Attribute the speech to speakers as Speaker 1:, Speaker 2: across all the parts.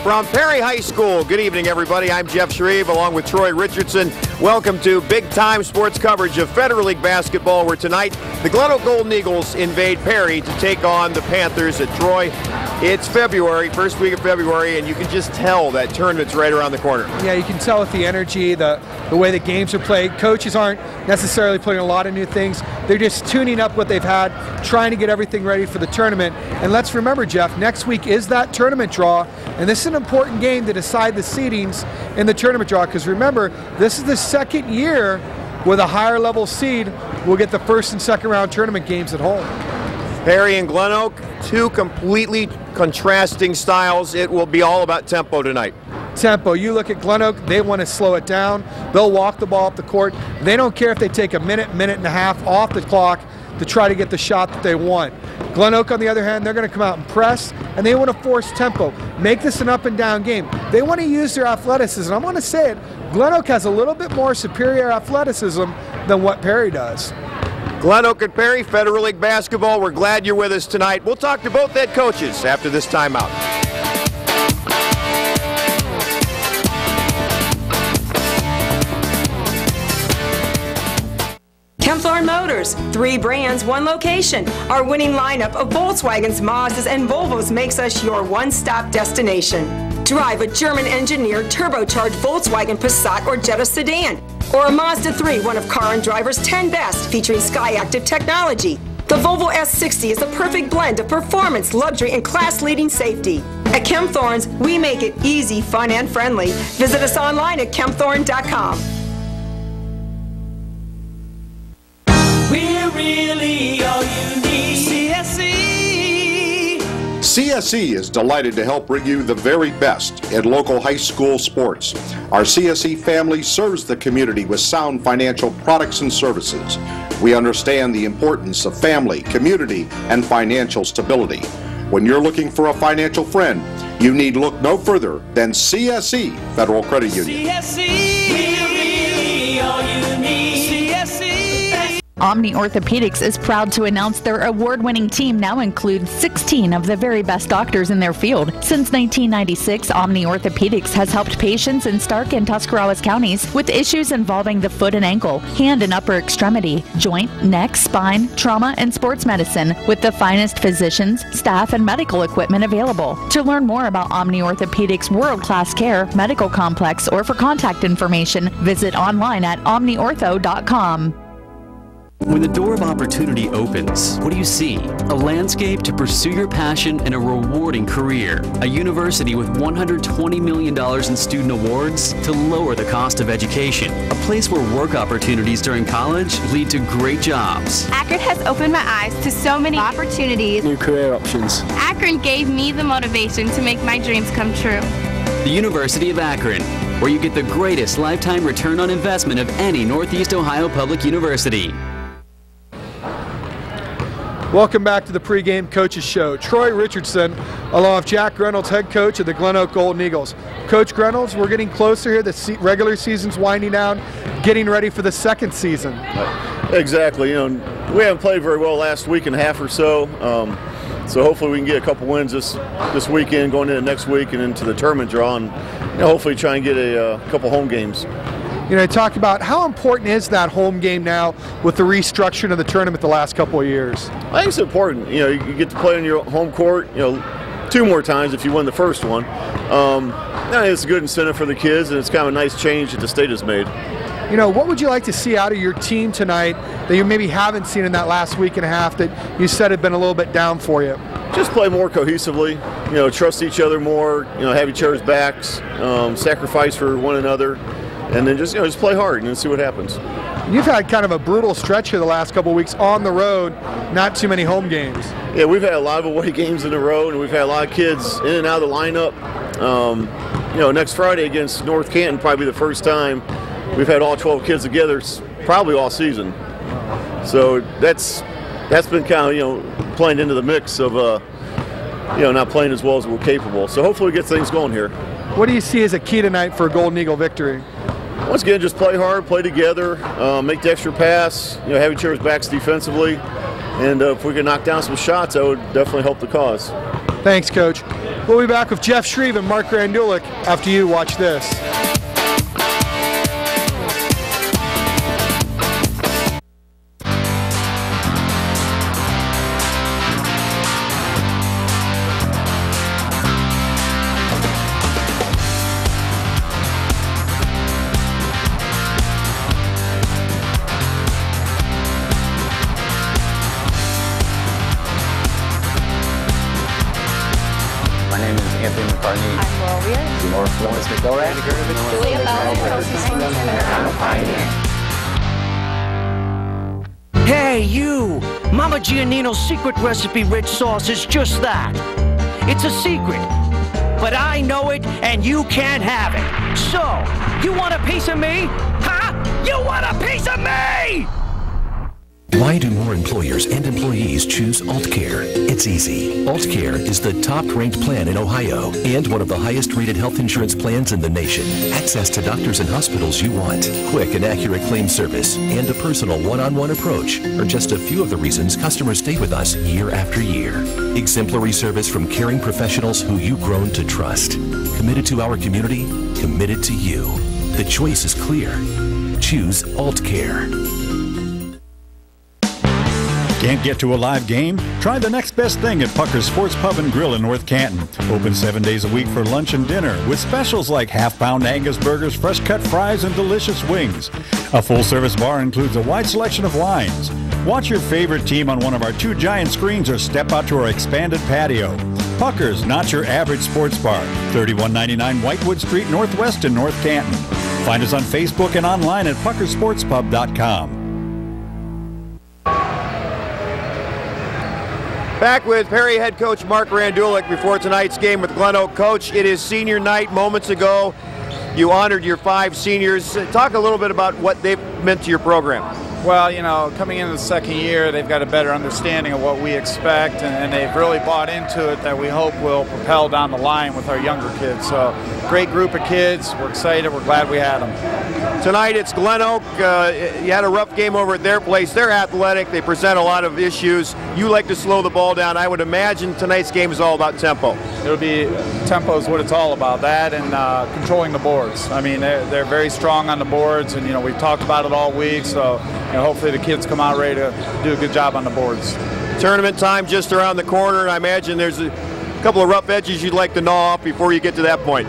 Speaker 1: From Perry High School, good evening, everybody. I'm Jeff Shreve, along with Troy Richardson. Welcome to big-time sports coverage of Federal League basketball, where tonight the Glenoak Golden Eagles invade Perry to take on the Panthers at Troy. It's February, first week of February, and you can just tell that tournament's right around the corner.
Speaker 2: Yeah, you can tell with the energy, the way the games are played. Coaches aren't necessarily putting a lot of new things. They're just tuning up what they've had, trying to get everything ready for the tournament. And let's remember, Jeff, next week is that tournament draw, and this is an important game to decide the seedings in the tournament draw, because remember, this is the second year with a higher level seed will get the first and second round tournament games at home.
Speaker 1: Perry and Glenoak, two completely contrasting styles. It will be all about tempo tonight.
Speaker 2: Tempo. You look at Glenoak, they want to slow it down. They'll walk the ball up the court. They don't care if they take a minute, minute and a half off the clock to try to get the shot that they want. Glenoak, on the other hand, they're going to come out and press, and they want to force tempo. Make this an up and down game. They want to use their athleticism. I want to say it, Glenoak has a little bit more superior athleticism than what Perry does.
Speaker 1: Glenoak and Perry, Federal League basketball. We're glad you're with us tonight. We'll talk to both head coaches after this timeout.
Speaker 3: Kempthorne Motors, 3 brands, 1 location. Our winning lineup of Volkswagens, Mazdas, and Volvos makes us your one-stop destination. Drive a German-engineered turbocharged Volkswagen Passat or Jetta sedan, or a Mazda 3, one of Car and Driver's 10 best, featuring Skyactiv technology. The Volvo S60 is a perfect blend of performance, luxury, and class-leading safety. At Kempthorne's, we make it easy, fun, and friendly. Visit us online at kempthorne.com.
Speaker 4: We're really all you need. CSE.
Speaker 5: CSE is delighted to help bring you the very best in local high school sports. Our CSE family serves the community with sound financial products and services. We understand the importance of family, community, and financial stability. When you're looking for a financial friend, you need look no further than CSE Federal Credit Union.
Speaker 4: CSE. We're really all you need. CSE.
Speaker 6: Omni Orthopedics is proud to announce their award-winning team now includes 16 of the very best doctors in their field. Since 1996, Omni Orthopedics has helped patients in Stark and Tuscarawas counties with issues involving the foot and ankle, hand and upper extremity, joint, neck, spine, trauma, and sports medicine with the finest physicians, staff, and medical equipment available. To learn more about Omni Orthopedics' world-class care, medical complex, or for contact information, visit online at omniortho.com.
Speaker 7: When the door of opportunity opens, what do you see? A landscape to pursue your passion and a rewarding career. A university with $120 million in student awards to lower the cost of education. A place where work opportunities during college lead to great jobs.
Speaker 8: Akron has opened my eyes to so many opportunities.
Speaker 9: New career options.
Speaker 8: Akron gave me the motivation to make my dreams come true.
Speaker 7: The University of Akron, where you get the greatest lifetime return on investment of any Northeast Ohio public university.
Speaker 2: Welcome back to the pregame coaches show. Troy Richardson, along with Jack Reynolds, head coach of the Glenoak Golden Eagles. Coach Reynolds, we're getting closer here. The regular season's winding down, getting ready for the second season.
Speaker 10: Exactly. You know, we haven't played very well last week and a half or so. So hopefully we can get a couple wins this weekend, going into next week and into the tournament draw, and hopefully try and get a couple home games.
Speaker 2: You know, talk about how important is that home game now with the restructuring of the tournament the last couple of years?
Speaker 10: I think it's important. You know, you get to play on your home court, 2 more times if you win the first one. I think it's a good incentive for the kids, and it's kind of a nice change that the state has made.
Speaker 2: You know, what would you like to see out of your team tonight that you maybe haven't seen in that last week and a half that you said had been a little bit down for you?
Speaker 10: Just play more cohesively, trust each other more, have each other's backs, sacrifice for one another, and then just play hard and see what happens.
Speaker 2: You've had kind of a brutal stretch here the last couple of weeks on the road, not too many home games.
Speaker 10: Yeah, we've had a lot of away games in a row, and we've had a lot of kids in and out of the lineup. Next Friday against North Canton, probably the first time we've had all 12 kids together, probably all season. So that's been kind of playing into the mix of not playing as well as we're capable. So hopefully we get things going here.
Speaker 2: What do you see as a key tonight for a Golden Eagle victory?
Speaker 10: Once again, just play hard, play together, make the extra pass, have each other's backs defensively, and if we can knock down some shots, that would definitely help the cause.
Speaker 2: Thanks, Coach. We'll be back with Jeff Shreve and Mark Grandulik after you watch this.
Speaker 9: Hey, you! Mama Giannino's secret recipe rich sauce is just that. It's a secret, but I know it and you can't have it. So, you want a piece of me? Huh? You want a piece of me?
Speaker 11: Why do more employers and employees choose AltCare? It's easy. AltCare is the top-ranked plan in Ohio and one of the highest-rated health insurance plans in the nation. Access to doctors and hospitals you want, quick and accurate claim service, and a personal one-on-one approach are just a few of the reasons customers stay with us year after year. Exemplary service from caring professionals who you've grown to trust. Committed to our community, committed to you. The choice is clear. Choose AltCare.
Speaker 12: Can't get to a live game? Try the next best thing at Pucker's Sports Pub and Grill in North Canton. Open 7 days a week for lunch and dinner with specials like half-pound Angus burgers, fresh-cut fries, and delicious wings. A full-service bar includes a wide selection of wines. Watch your favorite team on one of our 2 giant screens or step out to our expanded patio. Pucker's, not your average sports bar. 3199 Whitewood Street Northwest in North Canton. Find us on Facebook and online at puckersportspub.com.
Speaker 1: Back with Perry head coach Mark Grandulik before tonight's game with Glenoak. Coach, it is senior night. Moments ago, you honored your 5 seniors. Talk a little bit about what they've meant to your program.
Speaker 13: Well, you know, coming into the second year, they've got a better understanding of what we expect, and they've really bought into it that we hope will propel down the line with our younger kids. So, great group of kids. We're excited. We're glad we had them.
Speaker 1: Tonight it's Glenoak. You had a rough game over at their place. They're athletic. They present a lot of issues. You like to slow the ball down. I would imagine tonight's game is all about tempo.
Speaker 13: It'll be tempo is what it's all about. That and controlling the boards. I mean, they're very strong on the boards, and you know we've talked about it all week. So you know, hopefully the kids come out ready to do a good job on the boards.
Speaker 1: Tournament time just around the corner. I imagine there's a couple of rough edges you'd like to gnaw off before you get to that point.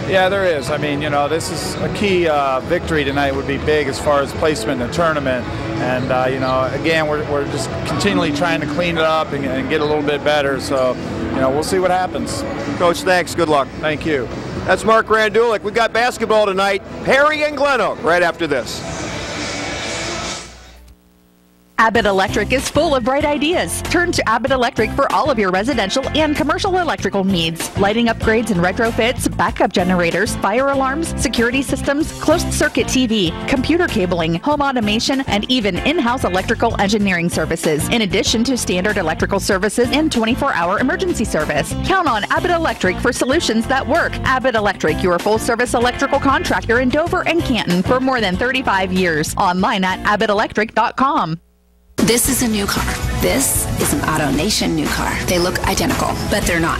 Speaker 13: Yeah, there is. I mean, you know, this is a key victory tonight would be big as far as placement in the tournament. And, you know, again, we're just continually trying to clean it up and get a little bit better. So, you know, we'll see what happens.
Speaker 1: Coach, thanks. Good luck.
Speaker 13: Thank you.
Speaker 1: That's Mark Grandulik. We got basketball tonight. Perry and Glenoak right after this.
Speaker 6: Abbott Electric is full of bright ideas. Turn to Abbott Electric for all of your residential and commercial electrical needs. Lighting upgrades and retrofits, backup generators, fire alarms, security systems, closed-circuit TV, computer cabling, home automation, and even in-house electrical engineering services, in addition to standard electrical services and 24-hour emergency service. Count on Abbott Electric for solutions that work. Abbott Electric, your full-service electrical contractor in Dover and Canton for more than 35 years. Online at abbottelectric.com.
Speaker 14: This is a new car. This is an AutoNation new car. They look identical, but they're not.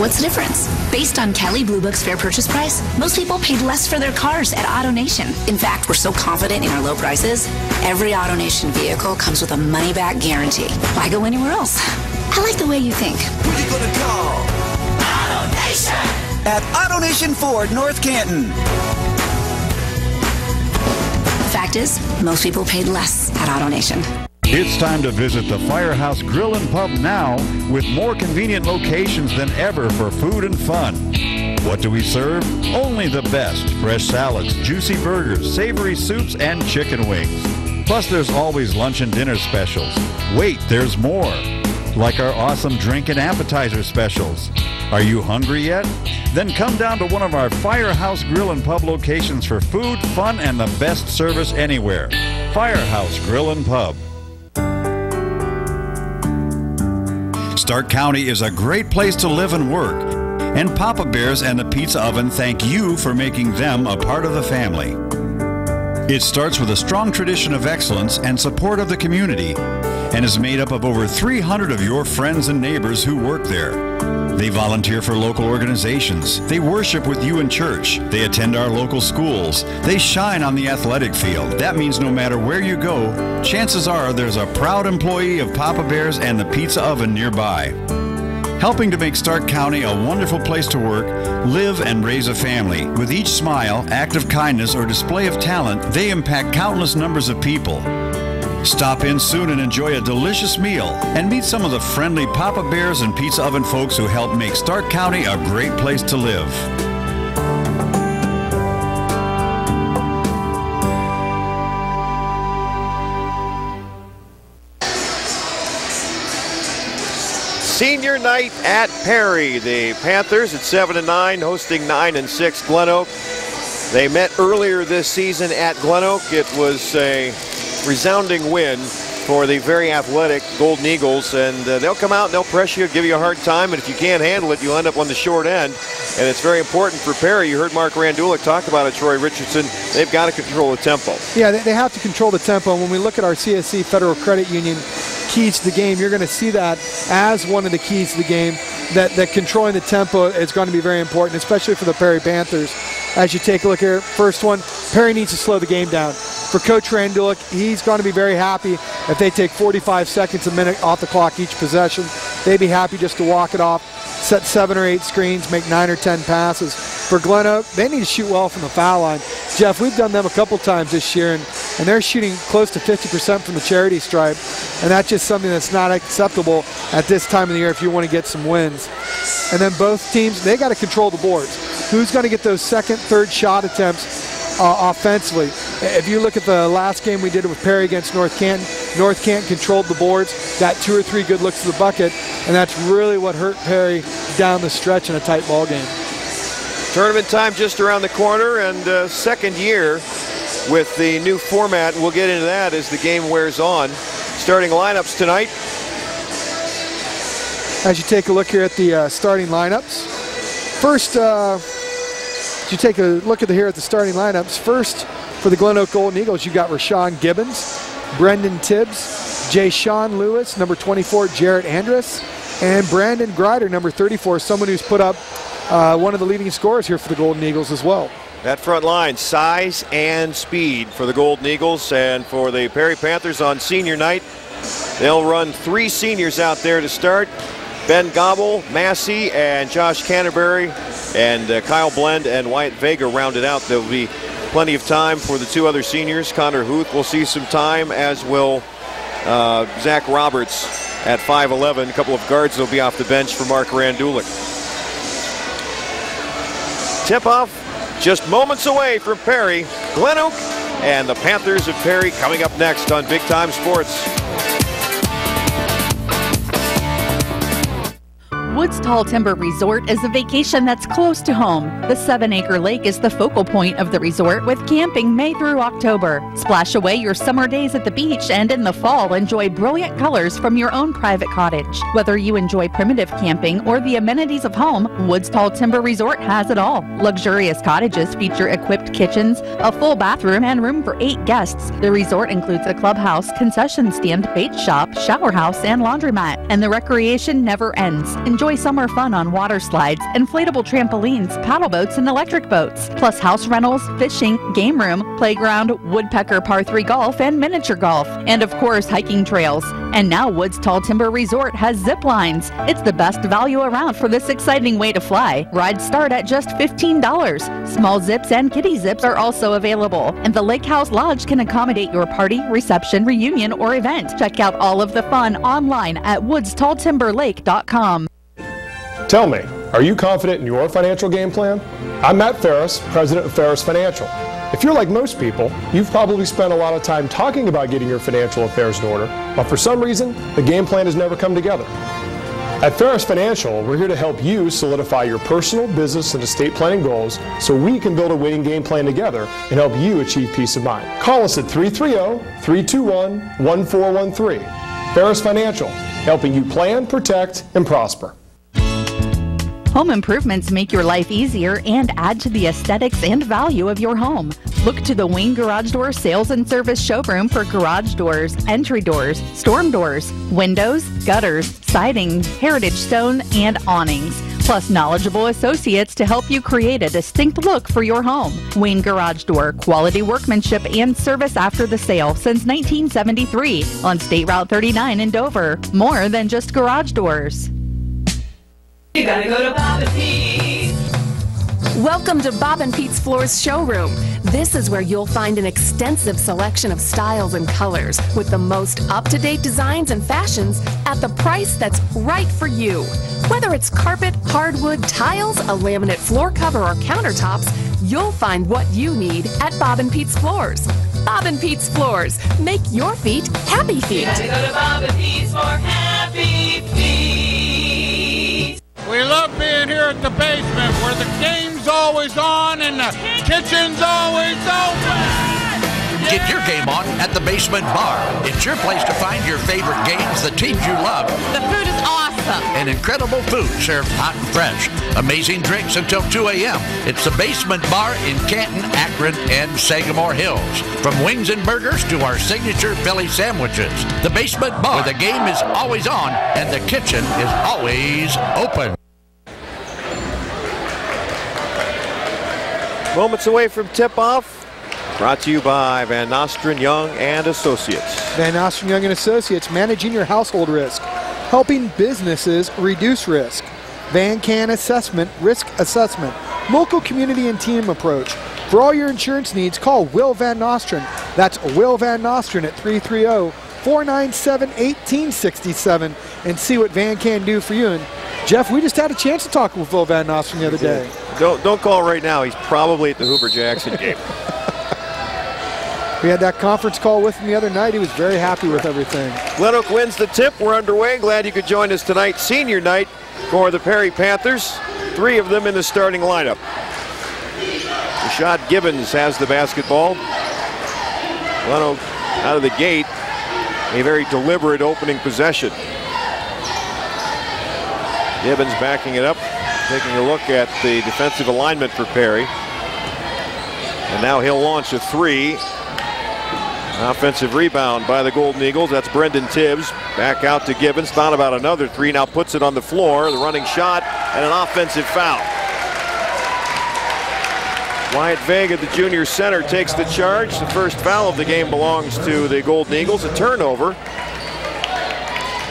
Speaker 14: What's the difference? Based on Kelley Blue Book's fair purchase price, most people paid less for their cars at AutoNation. In fact, we're so confident in our low prices, every AutoNation vehicle comes with a money-back guarantee. Why go anywhere else? I like the way you think.
Speaker 15: Who are you gonna call? AutoNation! At AutoNation Ford, North Canton.
Speaker 14: The fact is, most people paid less at AutoNation.
Speaker 12: It's time to visit the Firehouse Grill and Pub now with more convenient locations than ever for food and fun. What do we serve? Only the best. Fresh salads, juicy burgers, savory soups, and chicken wings. Plus, there's always lunch and dinner specials. Wait, there's more. Like our awesome drink and appetizer specials. Are you hungry yet? Then come down to one of our Firehouse Grill and Pub locations for food, fun, and the best service anywhere. Firehouse Grill and Pub. Stark County is a great place to live and work, and Papa Bear's and the Pizza Oven thank you for making them a part of the family. It starts with a strong tradition of excellence and support of the community, and is made up of over 300 of your friends and neighbors who work there. They volunteer for local organizations. They worship with you in church. They attend our local schools. They shine on the athletic field. That means no matter where you go, chances are there's a proud employee of Papa Bear's and the pizza oven nearby. Helping to make Stark County a wonderful place to work, live, and raise a family. With each smile, act of kindness, or display of talent, they impact countless numbers of people. Stop in soon and enjoy a delicious meal and meet some of the friendly Papa Bears and Pizza Oven folks who help make Stark County a great place to live.
Speaker 1: Senior night at Perry. The Panthers at 7-9, hosting 9-6 Glenoak. They met earlier this season at Glenoak. It was a resounding win for the very athletic Golden Eagles, and they'll come out and they'll press you, give you a hard time, and if you can't handle it, you'll end up on the short end. And it's very important for Perry. You heard Mark Randulic talk about it, Troy Richardson. They've got to control the tempo.
Speaker 2: Yeah, they have to control the tempo. And when we look at our CSC Federal Credit Union keys to the game, you're going to see that as one of the keys to the game, that controlling the tempo is going to be very important, especially for the Perry Panthers. As you take a look here, first one, Perry needs to slow the game down. For Coach Randulic, he's going to be very happy if they take 45 seconds a minute off the clock each possession. They'd be happy just to walk it off, set 7 or 8 screens, make 9 or 10 passes. For Glenoak, they need to shoot well from the foul line. Jeff, we've done them a couple times this year, and they're shooting close to 50% from the charity stripe, and that's just something that's not acceptable at this time of the year if you want to get some wins. And then both teams, they got to control the boards. Who's going to get those second, third shot attempts offensively? If you look at the last game we did with Perry against North Canton controlled the boards, got 2 or 3 good looks to the bucket, and that's really what hurt Perry down the stretch in a tight ball game.
Speaker 1: Tournament time just around the corner, and second year with the new format. We'll get into that as the game wears on. Starting lineups tonight.
Speaker 2: As you take a look here at the starting lineups, first, as you take a look at the starting lineups, first for the Glenoak Golden Eagles, you got Rashawn Gibbons, Brendan Tibbs, Jay Sean Lewis, number 24, Jarrett Andrus, and Brandon Grider, number 34, someone who's put up one of the leading scorers here for the Golden Eagles as well.
Speaker 1: That front line, size and speed for the Golden Eagles, and for the Perry Panthers on senior night, they'll run 3 seniors out there to start. Ben Gobble, Massey, and Josh Canterbury, and Kyle Blend and Wyatt Vega rounded out. There'll be plenty of time for the 2 other seniors. Connor Huth will see some time, as will Zach Roberts at 5'11". A couple of guards will be off the bench for Mark Randulic. Tip-off just moments away from Perry. Glenoak and the Panthers of Perry coming up next on Big Time Sports.
Speaker 6: Woods Tall Timber Resort is a vacation that's close to home. The 7-acre lake is the focal point of the resort, with camping May through October. Splash away your summer days at the beach, and in the fall, enjoy brilliant colors from your own private cottage. Whether you enjoy primitive camping or the amenities of home, Woods Tall Timber Resort has it all. Luxurious cottages feature equipped kitchens, a full bathroom, and room for 8 guests. The resort includes a clubhouse, concession stand, bait shop, shower house, and laundromat. And the recreation never ends. Enjoy summer fun on water slides, inflatable trampolines, paddle boats, and electric boats, plus house rentals, fishing, game room, playground, woodpecker par 3 golf, and miniature golf, and of course hiking trails. And now Woods Tall Timber Resort has zip lines. It's the best value around for this exciting way to fly. Rides start at just $15. Small zips and kiddie zips are also available, and the Lake House Lodge can accommodate your party, reception, reunion, or event. Check out all of the fun online at woodstalltimberlake.com.
Speaker 16: Tell me, are you confident in your financial game plan? I'm Matt Ferris, president of Ferris Financial. If you're like most people, you've probably spent a lot of time talking about getting your financial affairs in order, but for some reason, the game plan has never come together. At Ferris Financial, we're here to help you solidify your personal, business, and estate planning goals so we can build a winning game plan together and help you achieve peace of mind. Call us at 330-321-1413. Ferris Financial, helping you plan, protect, and prosper.
Speaker 6: Home improvements make your life easier and add to the aesthetics and value of your home. Look to the Wayne Garage Door Sales and Service Showroom for garage doors, entry doors, storm doors, windows, gutters, siding, heritage stone, and awnings. Plus knowledgeable associates to help you create a distinct look for your home. Wayne Garage Door, quality workmanship and service after the sale since 1973 on State Route 39 in Dover. More than just garage doors.
Speaker 4: You gotta go to Bob and Pete's.
Speaker 17: Welcome to Bob and Pete's Floors showroom. This is where you'll find an extensive selection of styles and colors with the most up-to-date designs and fashions at the price that's right for you. Whether it's carpet, hardwood, tiles, a laminate floor cover, or countertops, you'll find what you need at Bob and Pete's Floors. Bob and Pete's Floors. Make your feet happy feet.
Speaker 4: You gotta go to Bob and Pete's for happy feet.
Speaker 18: We love being here at the basement where the game's always on and the kitchen's always open.
Speaker 19: Get your game on at the Basement Bar. It's your place to find your favorite games, the teams you love.
Speaker 8: The food is awesome.
Speaker 19: And incredible food served hot and fresh. Amazing drinks until 2 a.m. It's the Basement Bar in Canton, Akron, and Sagamore Hills. From wings and burgers to our signature Philly sandwiches. The Basement Bar, where the game is always on and the kitchen is always open.
Speaker 1: Moments away from tip-off. Brought to you by Van Nostrand Young and Associates.
Speaker 2: Van Nostrand Young and Associates, managing your household risk, helping businesses reduce risk. Van Can Assessment, risk assessment, local community and team approach. For all your insurance needs, call Will Van Nostrand. That's Will Van Nostrand at 330-497-1867 and see what Van can do for you. And Jeff, we just had a chance to talk with Will Van Nostrand the other day.
Speaker 1: Don't call right now. He's probably at the Hoover Jackson game.
Speaker 2: We had that conference call with him the other night. He was very happy with everything.
Speaker 1: Glenoak wins the tip. We're underway. Glad you could join us tonight. Senior night for the Perry Panthers. 3 of them in the starting lineup. Rashad Gibbons has the basketball. Glenoak out of the gate. A very deliberate opening possession. Gibbons backing it up, taking a look at the defensive alignment for Perry. And now he'll launch a 3. Offensive rebound by the Golden Eagles. That's Brendan Tibbs. Back out to Gibbons. Thought about another 3. Now puts it on the floor. The running shot and an offensive foul. Wyatt Vega, the junior center, takes the charge. The first foul of the game belongs to the Golden Eagles. A turnover.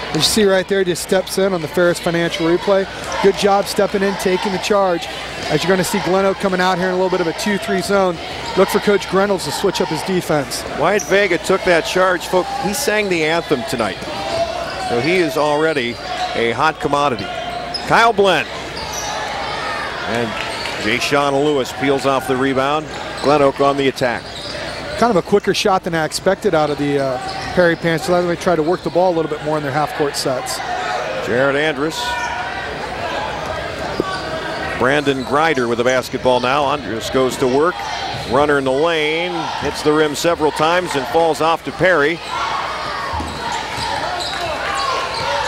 Speaker 2: As you see right there, just steps in on the Ferris Financial replay. Good job stepping in, taking the charge. As you're going to see Glenoak coming out here in a little bit of a 2-3 zone. Look for Coach Grendells to switch up his defense.
Speaker 1: Wyatt Vega took that charge, folks. He sang the anthem tonight. So he is already a hot commodity. Kyle Blenn. And Jay-Sean Lewis peels off the rebound. Glenoak on the attack.
Speaker 2: Kind of a quicker shot than I expected out of the Perry Panthers. So they try to work the ball a little bit more in their half-court sets.
Speaker 1: Jared Andrus. Brandon Grider with the basketball now. Andrus goes to work. Runner in the lane. Hits the rim several times and falls off to Perry.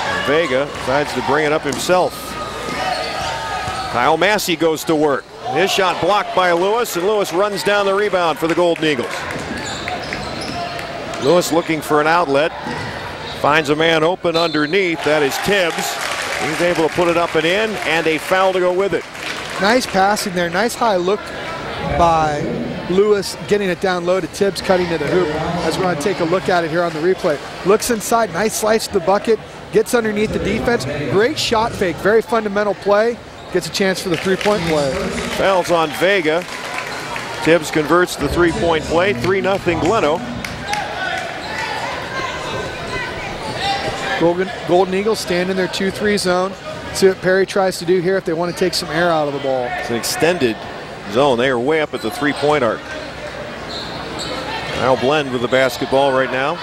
Speaker 1: And Vega decides to bring it up himself. Kyle Massey goes to work. His shot blocked by Lewis, and Lewis runs down the rebound for the Golden Eagles. Lewis looking for an outlet. Finds a man open underneath. That is Tibbs. He's able to put it up and in, and a foul to go with it.
Speaker 2: Nice passing there. Nice high look by Lewis, getting it down low to Tibbs, cutting to the hoop. As we're going to take a look at it here on the replay. Looks inside. Nice slice to the bucket. Gets underneath the defense. Great shot fake. Very fundamental play. Gets a chance for the three-point play.
Speaker 1: Fouls on Vega. Tibbs converts the three-point play. 3-0 Glenoak.
Speaker 2: Golden Eagles stand in their 2-3 zone. See what Perry tries to do here if they want to take some air out of the ball.
Speaker 1: It's an extended zone. They are way up at the three-point arc. Now Blend with the basketball right now.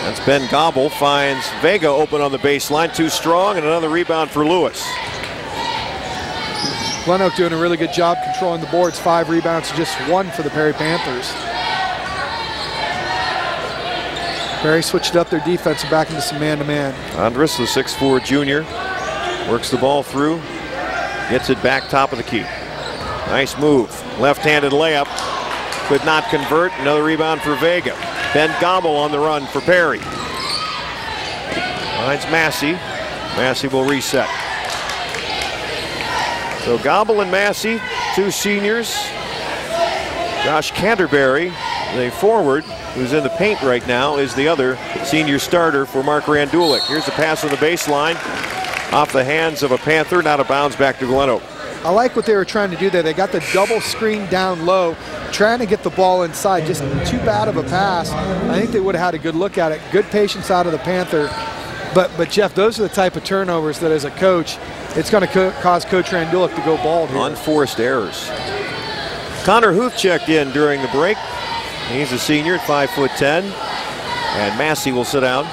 Speaker 1: That's Ben Gobble. Finds Vega open on the baseline. Too strong, and another rebound for Lewis.
Speaker 2: Glenoak doing a really good job controlling the boards. 5 rebounds to just 1 for the Perry Panthers. Perry switched up their defense and back into some man-to-man.
Speaker 1: Andrus, the 6'4 junior, works the ball through. Gets it back top of the key. Nice move. Left-handed layup. Could not convert. Another rebound for Vega. Ben Gobble on the run for Perry. Finds Massey. Massey will reset. So Gobble and Massey, two seniors. Josh Canterbury, the forward, who's in the paint right now, is the other senior starter for Mark Randulik. Here's the pass on the baseline. Off the hands of a Panther, not a bounds back to Glenoak.
Speaker 2: I like what they were trying to do there. They got the double screen down low, trying to get the ball inside. Just too bad of a pass. I think they would have had a good look at it. Good patience out of the Panther. But Jeff, those are the type of turnovers that as a coach, it's going to cause Coach Randulik to go bald here.
Speaker 1: Unforced errors. Connor Huth checked in during the break. He's a senior at 5'10", and Massey will sit down.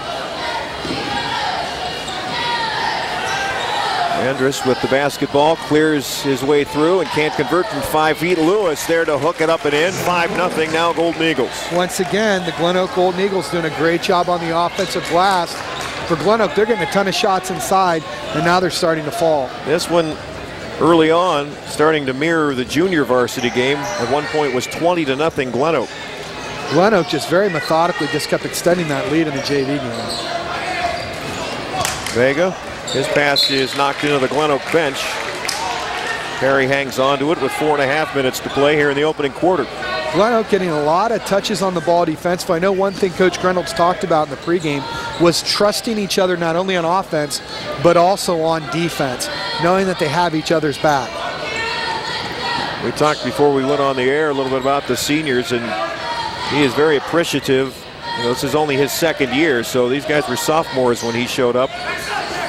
Speaker 1: Andrus with the basketball, clears his way through and can't convert from 5 feet. Lewis there to hook it up and in. 5-0 now Golden Eagles.
Speaker 2: Once again, the Glenoak Golden Eagles doing a great job on the offensive glass. For Glenoak, they're getting a ton of shots inside, and now they're starting to fall.
Speaker 1: This one early on starting to mirror the junior varsity game. At one point was 20-0 Glenoak.
Speaker 2: Glenoak just very methodically just kept extending that lead in the JV game.
Speaker 1: Vega. His pass is knocked into the Glenoak bench. Perry hangs on to it with 4.5 minutes to play here in the opening quarter.
Speaker 2: Glenoak getting a lot of touches on the ball defensively. I know one thing Coach Grenolds talked about in the pregame was trusting each other not only on offense, but also on defense, knowing that they have each other's back.
Speaker 1: We talked before we went on the air a little bit about the seniors, and he is very appreciative. You know, this is only his second year, so these guys were sophomores when he showed up.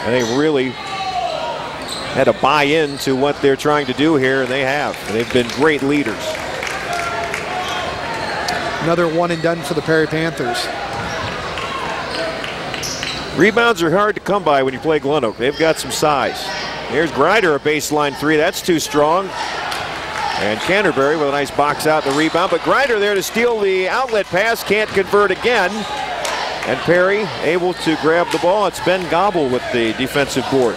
Speaker 1: And they really had to buy into what they're trying to do here, and they have. And they've been great leaders.
Speaker 2: Another one and done for the Perry Panthers.
Speaker 1: Rebounds are hard to come by when you play Glenoak. They've got some size. Here's Grider, a baseline three. That's too strong. And Canterbury with a nice box out the rebound. But Grider there to steal the outlet pass. Can't convert again. And Perry able to grab the ball. It's Ben Gobble with the defensive board.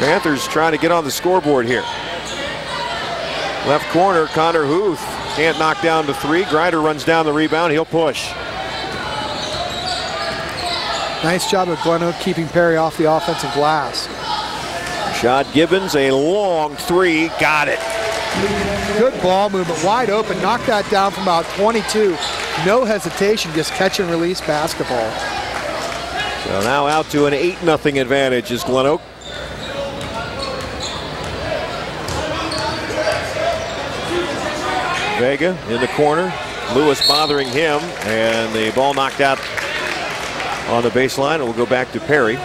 Speaker 1: Panthers trying to get on the scoreboard here. Left corner, Connor Huth can't knock down the three. Grider runs down the rebound. He'll push.
Speaker 2: Nice job of Glenoak keeping Perry off the offensive glass.
Speaker 1: Rashad Gibbons, a long three. Got it.
Speaker 2: Good ball movement, wide open. Knocked that down from about 22. No hesitation, just catch and release basketball.
Speaker 1: So now out to an 8-0 advantage is Glenoak. Vega in the corner. Lewis bothering him, and the ball knocked out on the baseline. It will go back to Perry.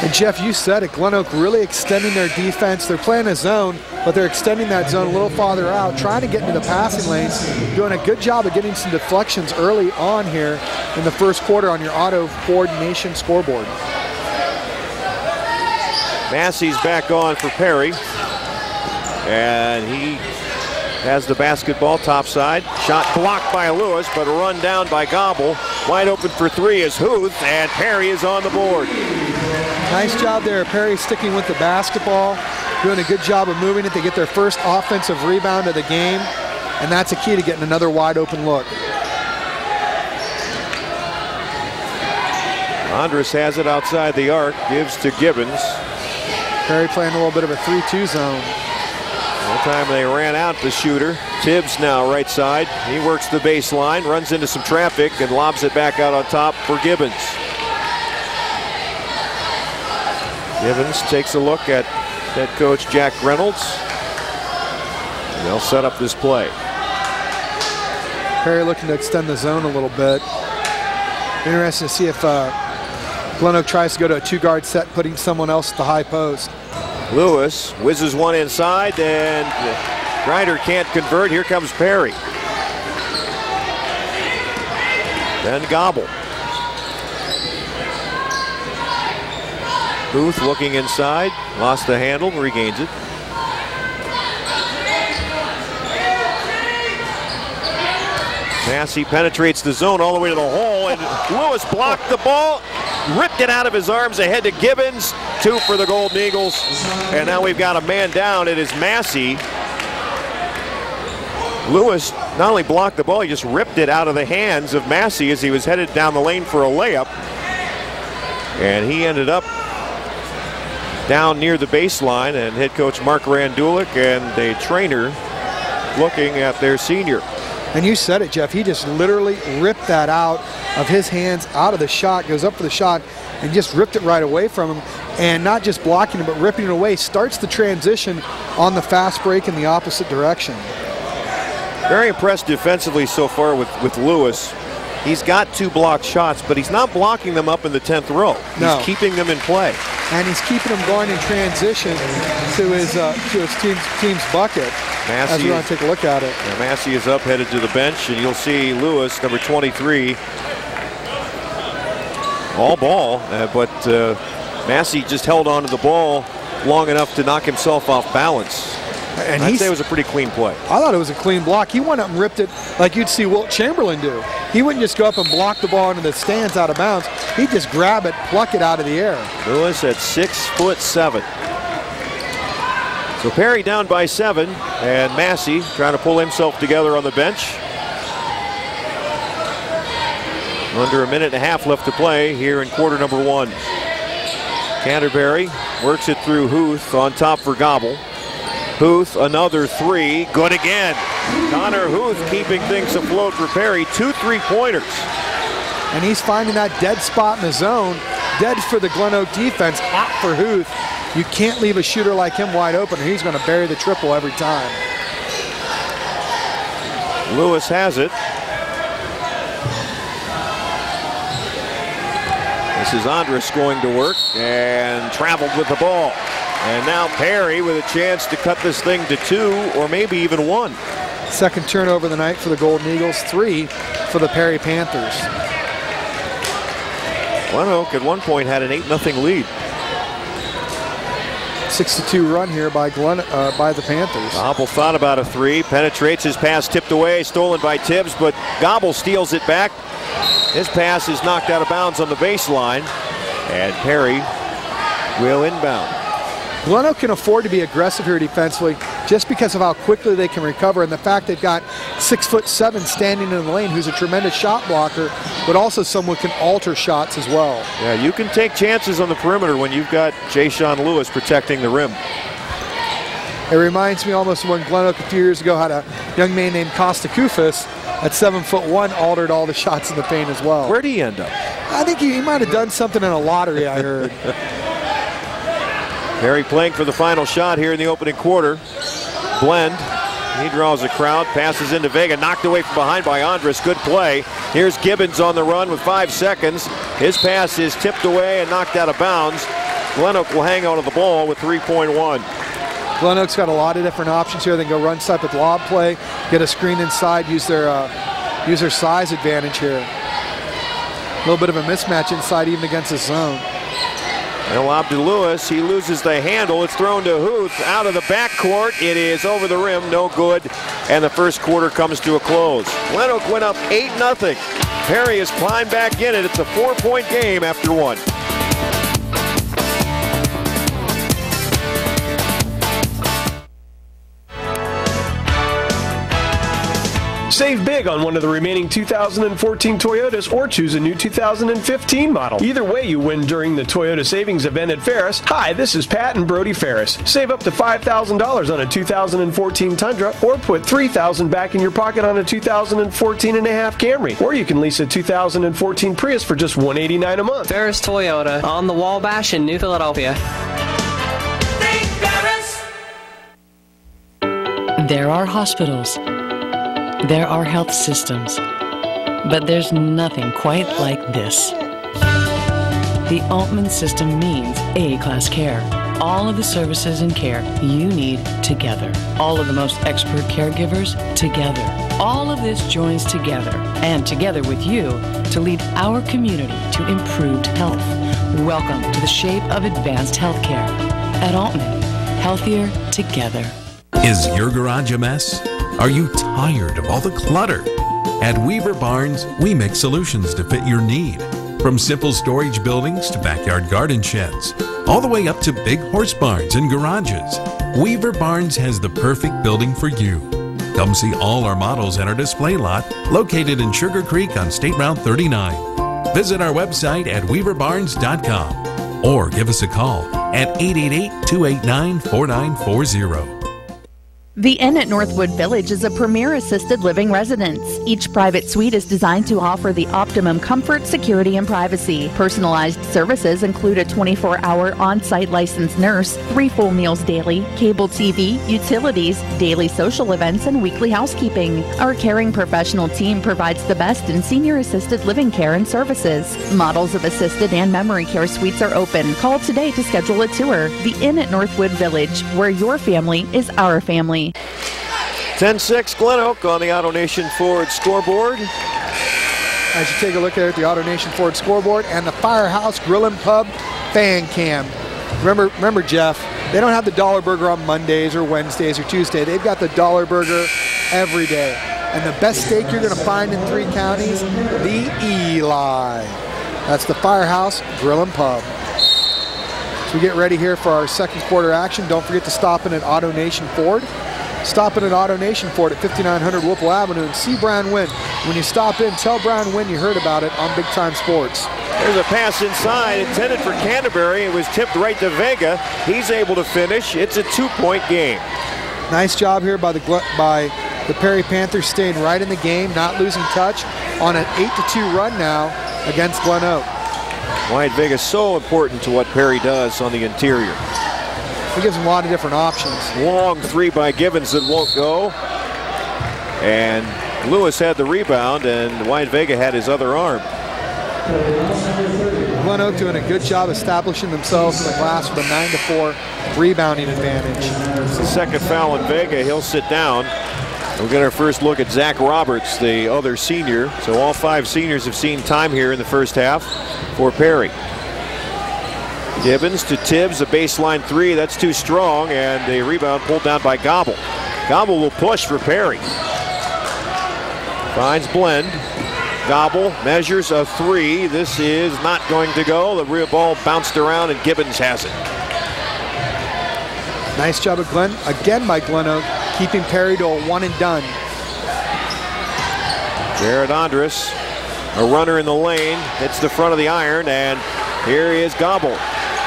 Speaker 2: And Jeff, you said it, Glenoak really extending their defense. They're playing a zone, but they're extending that zone a little farther out, trying to get into the passing lanes, doing a good job of getting some deflections early on here in the first quarter on your auto coordination scoreboard.
Speaker 1: Massey's back on for Perry, and he has the basketball topside. Shot blocked by Lewis, but a run down by Gobble. Wide open for three is Huth, and Perry is on the board.
Speaker 2: Nice job there. Perry sticking with the basketball, doing a good job of moving it. They get their first offensive rebound of the game, and that's a key to getting another wide open look.
Speaker 1: Andrus has it outside the arc, gives to Gibbons.
Speaker 2: Perry playing a little bit of a 3-2 zone.
Speaker 1: One time they ran out the shooter. Tibbs now right side. He works the baseline, runs into some traffic, and lobs it back out on top for Gibbons. Gibbons takes a look at head coach Jack Reynolds. And they'll set up this play.
Speaker 2: Perry looking to extend the zone a little bit. Interesting to see if Glenoak tries to go to a two-guard set, putting someone else at the high post.
Speaker 1: Lewis whizzes one inside, and Grider can't convert. Here comes Perry. Then Gobble. Booth looking inside, lost the handle, regains it. Massey penetrates the zone all the way to the hole, and Lewis blocked the ball. ripped it out of his arms ahead to Gibbons. 2 for the Golden Eagles. And now we've got a man down. It is Massey. Lewis not only blocked the ball, he just ripped it out of the hands of Massey as he was headed down the lane for a layup. And he ended up down near the baseline, and head coach Mark Randulik and the trainer looking at their senior.
Speaker 2: And you said it, Jeff. He just literally ripped that out of his hands, out of the shot, goes up for the shot, and just ripped it right away from him. And not just blocking it, but ripping it away. Starts the transition on the fast break in the opposite direction.
Speaker 1: Very impressed defensively so far with Lewis. He's got 2 blocked shots, but he's not blocking them up in the 10th row. He's keeping them in play.
Speaker 2: And he's keeping them going in transition to his team's bucket.
Speaker 1: Massey,
Speaker 2: as we want to take a look at it.
Speaker 1: Yeah, Massey is up, headed to the bench, and you'll see Lewis, number 23, all ball, but Massey just held on to the ball long enough to knock himself off balance. And I'd say it was a pretty clean play.
Speaker 2: I thought it was a clean block. He went up and ripped it like you'd see Wilt Chamberlain do. He wouldn't just go up and block the ball into the stands out of bounds. He'd just grab it, pluck it out of the air.
Speaker 1: Lewis at 6'7". So Perry down by 7, and Massey trying to pull himself together on the bench. Under a minute and a half left to play here in quarter number 1. Canterbury works it through Huth on top for Gobble. Huth, another 3, good again. Connor Huth keeping things afloat for Perry, 2 3-pointers.
Speaker 2: And he's finding that dead spot in the zone, dead for the Glenoak defense, hot for Huth. You can't leave a shooter like him wide open, or he's going to bury the triple every time.
Speaker 1: Lewis has it. This is Andres going to work and traveled with the ball. And now Perry with a chance to cut this thing to 2 or maybe even 1.
Speaker 2: Second turnover of the night for the Golden Eagles, 3 for the Perry Panthers.
Speaker 1: Glenoak at one point had an 8-0 lead.
Speaker 2: 6-2 run here by the Panthers.
Speaker 1: Gobble thought about a 3, penetrates, his pass tipped away, stolen by Tibbs, but Gobble steals it back. His pass is knocked out of bounds on the baseline, and Perry will inbound.
Speaker 2: Glenoak can afford to be aggressive here defensively just because of how quickly they can recover, and the fact they've got 6'7" standing in the lane who's a tremendous shot blocker, but also someone who can alter shots as well.
Speaker 1: Yeah, you can take chances on the perimeter when you've got Jay-Sean Lewis protecting the rim.
Speaker 2: It reminds me almost of when Glenoak a few years ago had a young man named Costa Kufis at 7'1", altered all the shots in the paint as well.
Speaker 1: Where'd he end up?
Speaker 2: I think he might have done something in a lottery, I heard.
Speaker 1: Perry playing for the final shot here in the opening quarter. Blend, he draws a crowd, passes into Vega, knocked away from behind by Andres, good play. Here's Gibbons on the run with 5 seconds. His pass is tipped away and knocked out of bounds. Glenoak will hang on to the ball with 3.1.
Speaker 2: Glenoak's got a lot of different options here. They can go run step with lob play, get a screen inside, use their size advantage here. A little bit of a mismatch inside even against the zone.
Speaker 1: And lob to Lewis, he loses the handle, it's thrown to Huth, out of the backcourt, it is over the rim, no good, and the first quarter comes to a close. Glenoak went up 8-0. Perry has climbed back in it, it's a 4-point game after 1.
Speaker 16: Save big on one of the remaining 2014 Toyotas or choose a new 2015 model. Either way, you win during the Toyota Savings Event at Ferris. Hi, this is Pat and Brody Ferris. Save up to $5,000 on a 2014 Tundra or put $3,000 back in your pocket on a 2014 and a half Camry. Or you can lease a 2014 Prius for just $189 a month.
Speaker 20: Ferris Toyota on the Wabash in New Philadelphia.
Speaker 21: There are hospitals. There are health systems, but there's nothing quite like this. The Altman system means A-class care. All of the services and care you need together. All of the most expert caregivers together. All of this joins together, and together with you, to lead our community to improved health. Welcome to the shape of advanced healthcare. At Altman, healthier together.
Speaker 11: Is your garage a mess? Are you tired of all the clutter? At Weaver Barnes, we make solutions to fit your need.
Speaker 3: From simple storage buildings to backyard garden sheds, all the way up to big horse barns and garages, Weaver Barns has the perfect building for you. Come see all our models at our display lot located in Sugar Creek on State Route 39. Visit our website at weaverbarns.com or give us a call at 888-289-4940.
Speaker 6: The Inn at Northwood Village is a premier assisted living residence. Each private suite is designed to offer the optimum comfort, security, and privacy. Personalized services include a 24-hour on-site licensed nurse, 3 full meals daily, cable TV, utilities, daily social events, and weekly housekeeping. Our caring professional team provides the best in senior assisted living care and services. Models of assisted and memory care suites are open. Call today to schedule a tour. The Inn at Northwood Village, where your family is our family.
Speaker 1: 10-6 Glenoak on the Auto Nation Ford scoreboard.
Speaker 2: As you take a look at the Auto Nation Ford scoreboard and the Firehouse Grill and Pub fan cam. Remember, Jeff, they don't have the Dollar Burger on Mondays or Wednesdays or Tuesday. They've got the Dollar Burger every day. And the best steak you're going to find in 3 counties, the Eli. That's the Firehouse Grill and Pub. So we get ready here for our second quarter action. Don't forget to stop in at Auto Nation Ford. Stop in at Auto Nation Ford at 5900 Whipple Avenue and see Brian Wynn. When you stop in, tell Brian Wynn you heard about it on Big Time Sports.
Speaker 1: There's a pass inside intended for Canterbury. It was tipped right to Vega. He's able to finish. It's a 2-point game.
Speaker 2: Nice job here by the Perry Panthers, staying right in the game, not losing touch on an 8-2 run now against Glenoak.
Speaker 1: Wyatt Vega so important to what Perry does on the interior.
Speaker 2: He gives them a lot of different options.
Speaker 1: Long 3 by Gibbons that won't go. And Lewis had the rebound, and Wyatt Vega had his other arm.
Speaker 2: Glenoak doing a good job establishing themselves in the glass with a 9-4 rebounding advantage.
Speaker 1: It's the second foul on Vega. He'll sit down. We'll get our first look at Zach Roberts, the other senior. So all 5 seniors have seen time here in the first half for Perry. Gibbons to Tibbs, a baseline 3. That's too strong, and the rebound pulled down by Gobble. Gobble will push for Perry. Finds Blend. Gobble measures a 3. This is not going to go. The real ball bounced around, and Gibbons has it.
Speaker 2: Nice job again by Glenoak, keeping Perry to a 1-and-done.
Speaker 1: Jared Andrus, a runner in the lane, hits the front of the iron, and here is Gobble.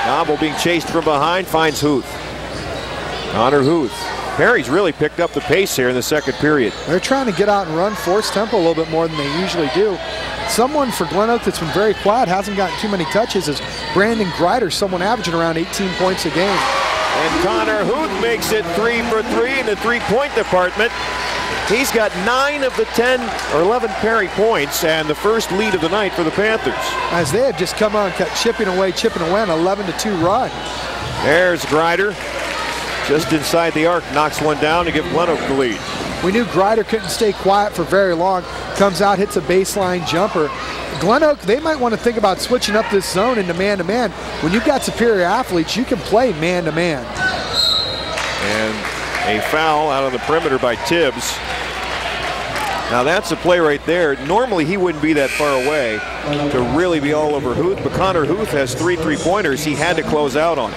Speaker 1: Gobble being chased from behind, finds Huth. Connor Huth. Perry's really picked up the pace here in the second period.
Speaker 2: They're trying to get out and run, force tempo a little bit more than they usually do. Someone for Glenoak that's been very quiet, hasn't gotten too many touches, is Brandon Grider, someone averaging around 18 points a game.
Speaker 1: And Connor Huth makes it 3 for 3 in the 3-point department. He's got 9 of the 10 or 11 Perry points and the first lead of the night for the Panthers.
Speaker 2: As they have just come on, kept chipping away, an 11-2 run.
Speaker 1: There's Grider. Just inside the arc, knocks one down to give Glenoak the lead.
Speaker 2: We knew Grider couldn't stay quiet for very long. Comes out, hits a baseline jumper. Glenoak, they might want to think about switching up this zone into man-to-man. When you've got superior athletes, you can play man-to-man.
Speaker 1: And a foul out on the perimeter by Tibbs. Now that's a play right there. Normally he wouldn't be that far away to really be all over Huth, but Connor Huth has 3 3-pointers he had to close out on.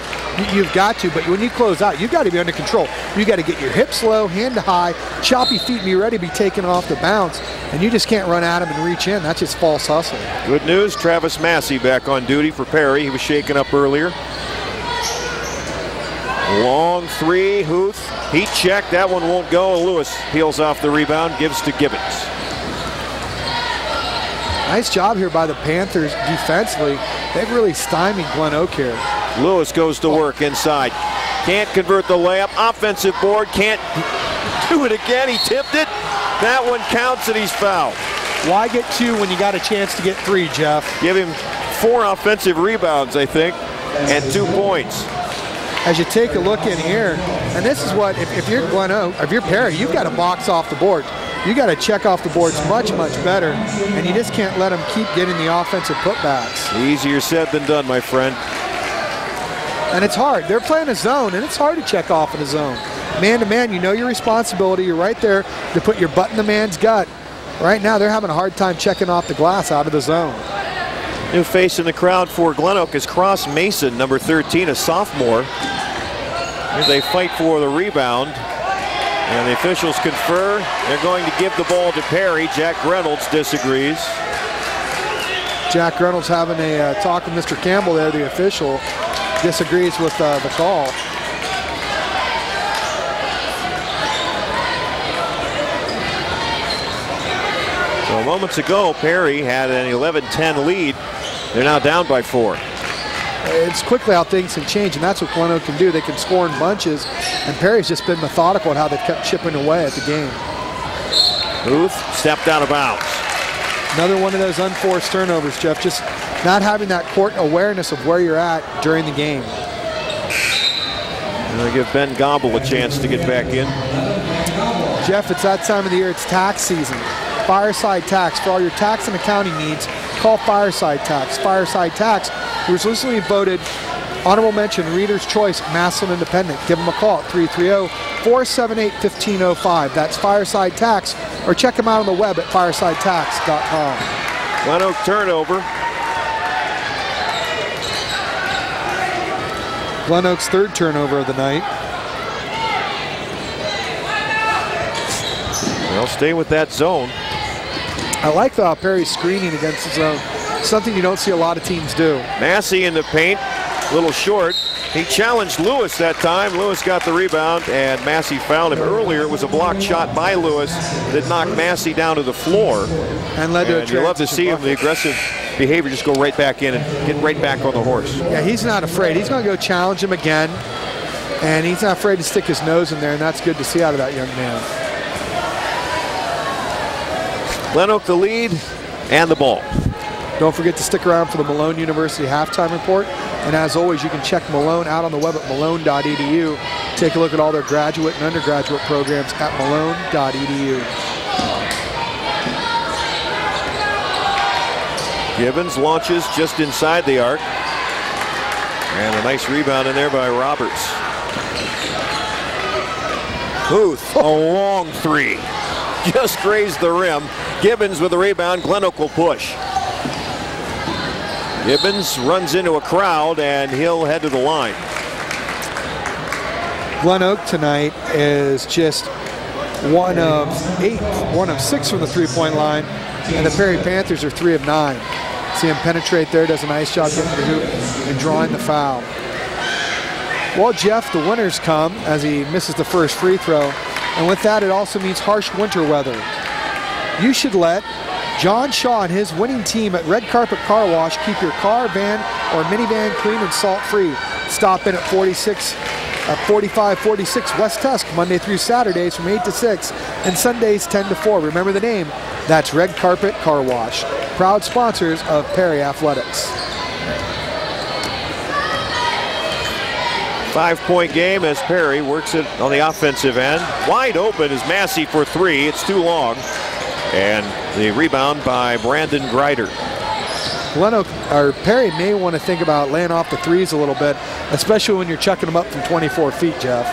Speaker 2: You've got to, but when you close out, you've got to be under control. You got to get your hips low, hand to high, choppy feet, and be ready to be taken off the bounce. And you just can't run at him and reach in. That's just false hustle.
Speaker 1: Good news, Travis Massey back on duty for Perry. He was shaken up earlier. Long 3, Huth. Heat check, that one won't go. Lewis peels off the rebound, gives to Gibbons.
Speaker 2: Nice job here by the Panthers defensively. They've really stymied Glenoak here.
Speaker 1: Lewis goes to work inside. Can't convert the layup. Offensive board, can't do it again. He tipped it. That one counts and he's fouled.
Speaker 2: Why get 2 when you got a chance to get 3, Jeff?
Speaker 1: Give him 4 offensive rebounds, I think, and 2 points.
Speaker 2: As you take a look in here, and this is what, if you're Glenoak, if you're Perry, you've got to box off the board. You got to check off the boards much, much better, and you just can't let them keep getting the offensive putbacks.
Speaker 1: Easier said than done, my friend.
Speaker 2: And it's hard. They're playing a zone, and it's hard to check off in a zone. Man-to-man, you know your responsibility. You're right there to put your butt in the man's gut. Right now, they're having a hard time checking off the glass out of the zone.
Speaker 1: New face in the crowd for Glenoak is Cross Mason, number 13, a sophomore. Here they fight for the rebound. And the officials confer. They're going to give the ball to Perry. Jack Reynolds disagrees.
Speaker 2: Jack Reynolds having a talk with Mr. Campbell there, the official. Disagrees with the call.
Speaker 1: So moments ago, Perry had an 11-10 lead. They're now down by 4.
Speaker 2: It's quickly how things can change, and that's what Glenoak can do. They can score in bunches, and Perry's just been methodical in how they've kept chipping away at the game.
Speaker 1: Booth stepped out of bounds.
Speaker 2: Another one of those unforced turnovers, Jeff. Just not having that court awareness of where you're at during the game.
Speaker 1: And they'll give Ben Gobble a chance to get back in.
Speaker 2: Jeff, it's that time of the year. It's tax season. Fireside Tax. For all your tax and accounting needs, call Fireside Tax. Fireside Tax was recently voted honorable mention Reader's Choice Massillon Independent. Give them a call at 330-478-1505. That's Fireside Tax, or check them out on the web at firesidetax.com.
Speaker 1: Glenoak turnover.
Speaker 2: Glenoak's third turnover of the night.
Speaker 1: They'll stay with that zone.
Speaker 2: I like how Perry's screening against the zone. Something you don't see a lot of teams do.
Speaker 1: Massey in the paint, a little short. He challenged Lewis that time. Lewis got the rebound, and Massey fouled him. Earlier, it was a blocked shot by Lewis that knocked Massey down to the floor.
Speaker 2: And led to a transition.
Speaker 1: You love to see him, the aggressive behavior, just go right back in and get right back on the horse.
Speaker 2: Yeah, he's not afraid. He's going to go challenge him again, and he's not afraid to stick his nose in there, and that's good to see out of that young man.
Speaker 1: Glenoak the lead and the ball.
Speaker 2: Don't forget to stick around for the Malone University halftime report. And as always, you can check Malone out on the web at malone.edu. Take a look at all their graduate and undergraduate programs at malone.edu.
Speaker 1: Gibbons launches just inside the arc. And a nice rebound in there by Roberts. Booth, a long three. Just grazed the rim. Gibbons with the rebound. Glenoak will push. Gibbons runs into a crowd, and he'll head to the line.
Speaker 2: Glenoak tonight is just 1 of 6 from the three-point line, and the Perry Panthers are 3 of 9. See him penetrate there, does a nice job getting to the hoop and drawing the foul. Well, Jeff, the winners come as he misses the first free throw, and with that, it also means harsh winter weather. You should let John Shaw and his winning team at Red Carpet Car Wash keep your car, van, or minivan clean and salt-free. Stop in at 4546 West Tusk, Monday through Saturdays from 8 to 6, and Sundays 10 to 4. Remember the name. That's Red Carpet Car Wash. Proud sponsors of Perry Athletics.
Speaker 1: 5-point game as Perry works it on the offensive end. Wide open is Massey for 3. It's too long. And the rebound by Brandon Greider.
Speaker 2: Perry may want to think about laying off the threes a little bit, especially when you're chucking them up from 24 feet, Jeff.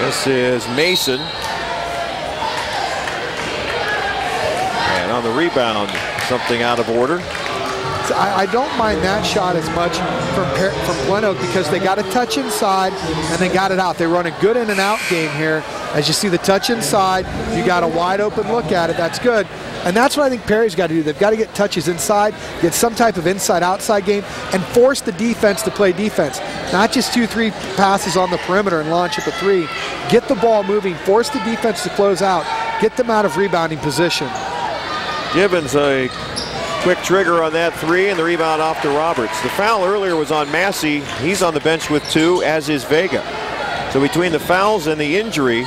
Speaker 1: This is Mason. And on the rebound, something out of order.
Speaker 2: I don't mind that shot as much from Glenoak because they got a touch inside and they got it out. They run a good in and out game here. As you see the touch inside, you got a wide open look at it. That's good. And that's what I think Perry's got to do. They've got to get touches inside, get some type of inside-outside game, and force the defense to play defense. Not just 2-3 passes on the perimeter and launch at the 3. Get the ball moving, force the defense to close out, get them out of rebounding position.
Speaker 1: Gibbons a quick trigger on that 3, and the rebound off to Roberts. The foul earlier was on Massey. He's on the bench with 2, as is Vega. So between the fouls and the injury,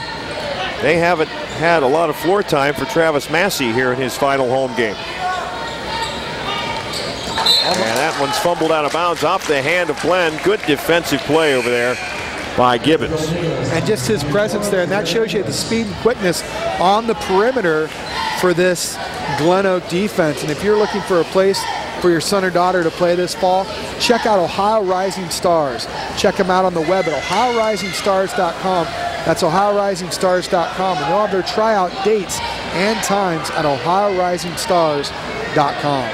Speaker 1: they haven't had a lot of floor time for Travis Massey here in his final home game. And that one's fumbled out of bounds off the hand of Glenn. Good defensive play over there by Gibbons.
Speaker 2: And just his presence there, and that shows you the speed and quickness on the perimeter for this Glenoak defense. And if you're looking for a place for your son or daughter to play this fall, check out Ohio Rising Stars. Check them out on the web at ohiorisingstars.com. That's ohiorisingstars.com. And they'll have their tryout dates and times at OhioRisingStars.com.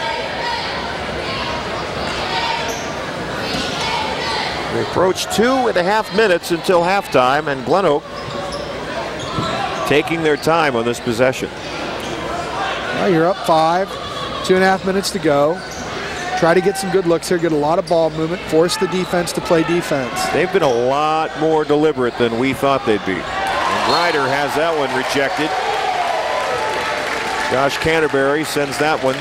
Speaker 1: We approach 2.5 minutes until halftime, and Glenoak taking their time on this possession.
Speaker 2: Well, you're up 5, 2.5 minutes to go. Try to get some good looks here, get a lot of ball movement, force the defense to play defense.
Speaker 1: They've been a lot more deliberate than we thought they'd be. And Ryder has that one rejected. Josh Canterbury sends that one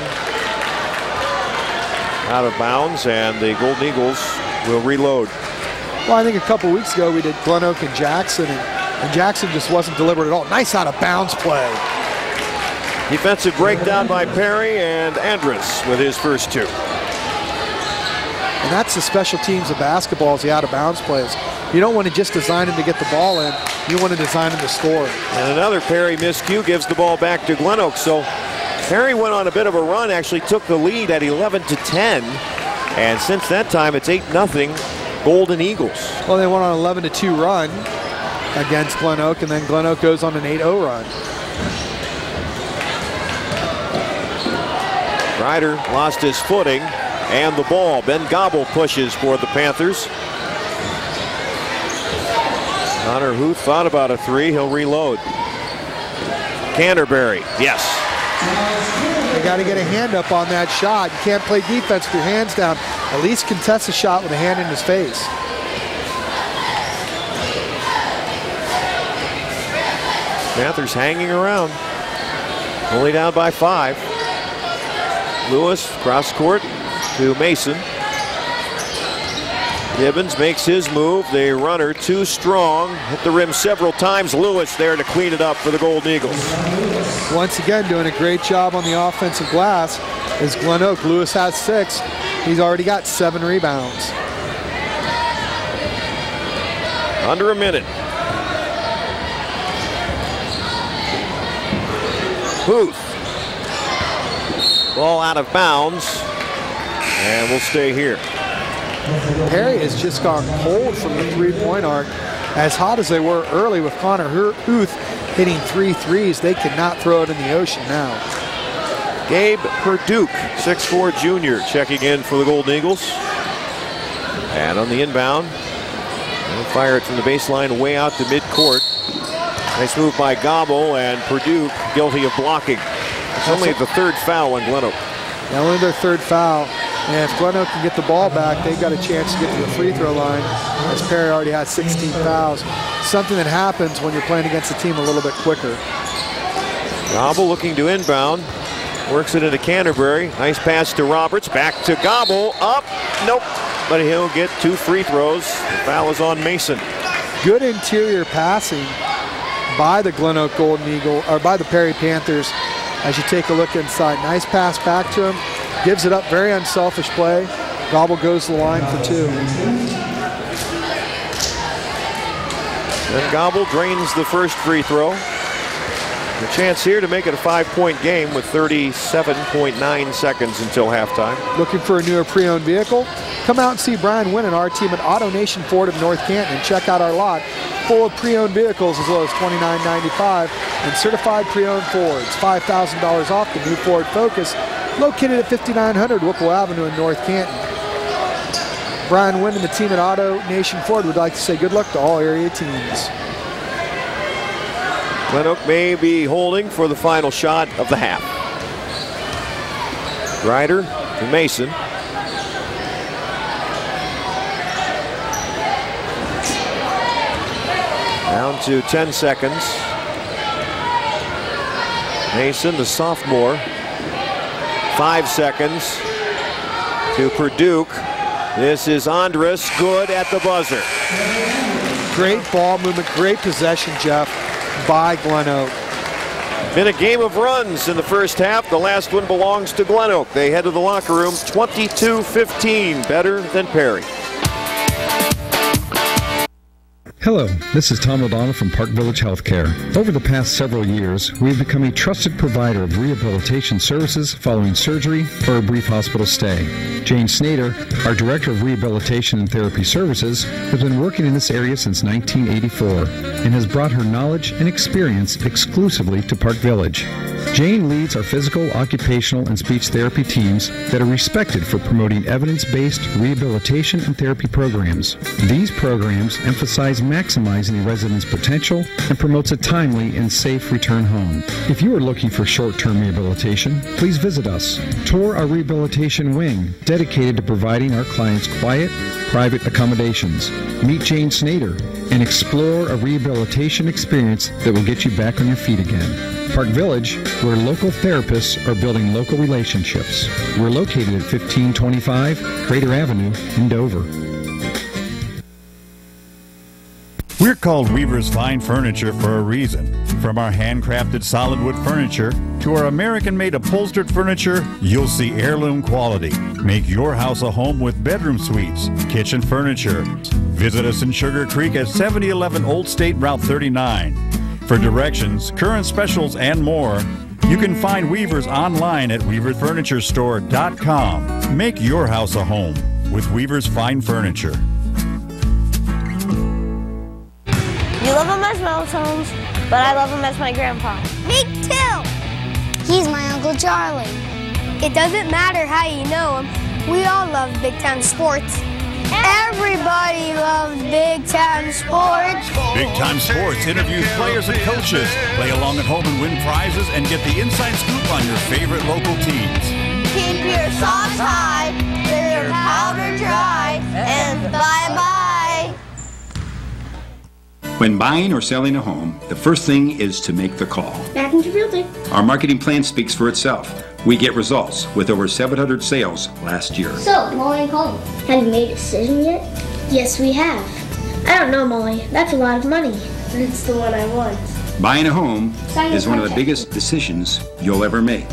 Speaker 1: out of bounds, and the Golden Eagles will reload.
Speaker 2: Well, I think a couple weeks ago we did Glenoak and Jackson, and Jackson just wasn't deliberate at all. Nice out of bounds play.
Speaker 1: Defensive breakdown by Perry, and Andrus with his first 2.
Speaker 2: And that's the special teams of basketball, is the out of bounds plays. You don't want to just design them to get the ball in. You want to design them to score.
Speaker 1: And another Perry miscue gives the ball back to Glenoak. So Perry went on a bit of a run, actually took the lead at 11-10. And since that time, it's 8-0 Golden Eagles.
Speaker 2: Well, they went on an 11-2 run against Glenoak, and then Glenoak goes on an 8-0 run.
Speaker 1: Ryder lost his footing and the ball. Ben Gobble pushes for the Panthers. Connor Huth thought about a 3. He'll reload. Canterbury, yes.
Speaker 2: You got to get a hand up on that shot. You can't play defense with your hands down. At least contest a shot with a hand in his face.
Speaker 1: Panthers hanging around. Only down by 5. Lewis cross court to Mason. Gibbons makes his move. The runner too strong. Hit the rim several times. Lewis there to clean it up for the Golden Eagles.
Speaker 2: Once again, doing a great job on the offensive glass is Glenoak. Lewis has 6. He's already got 7 rebounds.
Speaker 1: Under a minute. Huth. Ball out of bounds. And we'll stay here.
Speaker 2: Perry has just gone cold from the 3-point arc. As hot as they were early with Connor Huth hitting 3 threes, they cannot throw it in the ocean now.
Speaker 1: Gabe Perduke, 6'4" junior, checking in for the Golden Eagles. And on the inbound, they'll fire it from the baseline way out to midcourt. Nice move by Gobble, and Perduke guilty of blocking. It's only the 3rd foul on Glenoak.
Speaker 2: Now only their 3rd foul. And if Glenoak can get the ball back, they've got a chance to get to the free throw line, as Perry already has 16 fouls. Something that happens when you're playing against a team a little bit quicker.
Speaker 1: Gobble looking to inbound. Works it into Canterbury. Nice pass to Roberts. Back to Gobble. Up. Nope. But he'll get 2 free throws. The foul is on Mason.
Speaker 2: Good interior passing by the Glenoak Golden Eagle, or by the Perry Panthers, as you take a look inside. Nice pass back to him. Gives it up, very unselfish play. Gobble goes to the line for 2.
Speaker 1: And Gobble drains the first free throw. The chance here to make it a 5-point game with 37.9 seconds until halftime.
Speaker 2: Looking for a newer pre-owned vehicle? Come out and see Brian Wynn and our team at Auto Nation Ford of North Canton and check out our lot full of pre-owned vehicles as low as $29.95 and certified pre-owned Fords. $5,000 off the new Ford Focus, located at 5900 Whipple Avenue in North Canton. Brian Wynn and the team at Auto Nation Ford would like to say good luck to all area teams.
Speaker 1: Glenoak may be holding for the final shot of the half. Ryder to Mason. Down to 10 seconds. Mason, the sophomore. 5 seconds to Perduke. This is Andrus, good at the buzzer.
Speaker 2: Great ball movement, great possession, Jeff, by Glenoak.
Speaker 1: Been a game of runs in the first half. The last one belongs to Glenoak. They head to the locker room 22-15, better than Perry.
Speaker 5: Hello, this is Tom O'Donnell from Park Village Healthcare. Over the past several years, we've become a trusted provider of rehabilitation services following surgery or a brief hospital stay. Jane Snyder, our Director of Rehabilitation and Therapy Services, has been working in this area since 1984 and has brought her knowledge and experience exclusively to Park Village. Jane leads our physical, occupational, and speech therapy teams that are respected for promoting evidence-based rehabilitation and therapy programs. These programs emphasize maximizing the resident's potential and promotes a timely and safe return home. If you are looking for short-term rehabilitation, please visit us. Tour our rehabilitation wing, dedicated to providing our clients quiet, private accommodations. Meet Jane Snyder and explore a rehabilitation experience that will get you back on your feet again. Park Village, where local therapists are building local relationships. We're located at 1525 Crater Avenue in Dover.
Speaker 12: We're called Weaver's Fine Furniture for a reason. From our handcrafted solid wood furniture to our American-made upholstered furniture, you'll see heirloom quality. Make your house a home with bedroom suites, kitchen furniture. Visit us in Sugar Creek at 7011 Old State Route 39. For directions, current specials, and more, you can find Weaver's online at weaverfurniturestore.com. Make your house a home with Weaver's Fine Furniture.
Speaker 22: You love him as Melatones, but I love him as my grandpa.
Speaker 23: Me too! He's my Uncle Charlie. It doesn't matter how you know him. We all love Big Time Sports. Everybody loves Big Time Sports.
Speaker 12: Big Time Sports interviews players and coaches. Play along at home and win prizes and get the inside scoop on your favorite local teams.
Speaker 22: Keep your socks high, let your powder dry, and bye-bye.
Speaker 24: When buying or selling a home, the first thing is to make the call.
Speaker 23: Mackintosh Realty.
Speaker 24: Our marketing plan speaks for itself. We get results with over 700 sales last year.
Speaker 23: So, Molly and Colton, have you made a decision yet? Yes, we have. I don't know, Molly. That's a lot of money. But it's the one I want.
Speaker 24: Buying a home is one of the biggest decisions you'll ever make.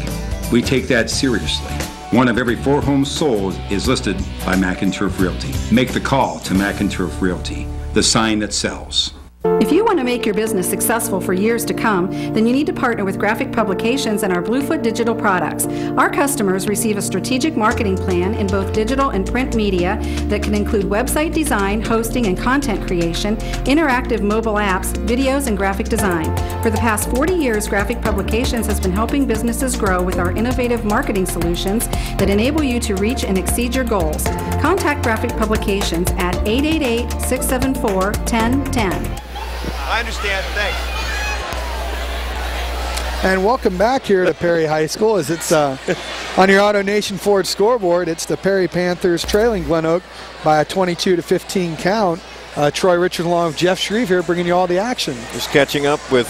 Speaker 24: We take that seriously. One of every 4 homes sold is listed by Mackintosh Realty. Make the call to Mackintosh Realty, the sign that sells.
Speaker 25: If you want to make your business successful for years to come, then you need to partner with Graphic Publications and our Bluefoot digital products. Our customers receive a strategic marketing plan in both digital and print media that can include website design, hosting and content creation, interactive mobile apps, videos, and graphic design. For the past 40 years, Graphic Publications has been helping businesses grow with our innovative marketing solutions that enable you to reach and exceed your goals. Contact Graphic Publications at 888-674-1010.
Speaker 1: I understand. Thanks.
Speaker 2: And welcome back here to Perry High School. As it's on your Auto Nation Ford scoreboard, it's the Perry Panthers trailing Glenoak by a 22-15 count. Troy Richard along with Jeff Shreve here bringing you all the action.
Speaker 1: Just catching up with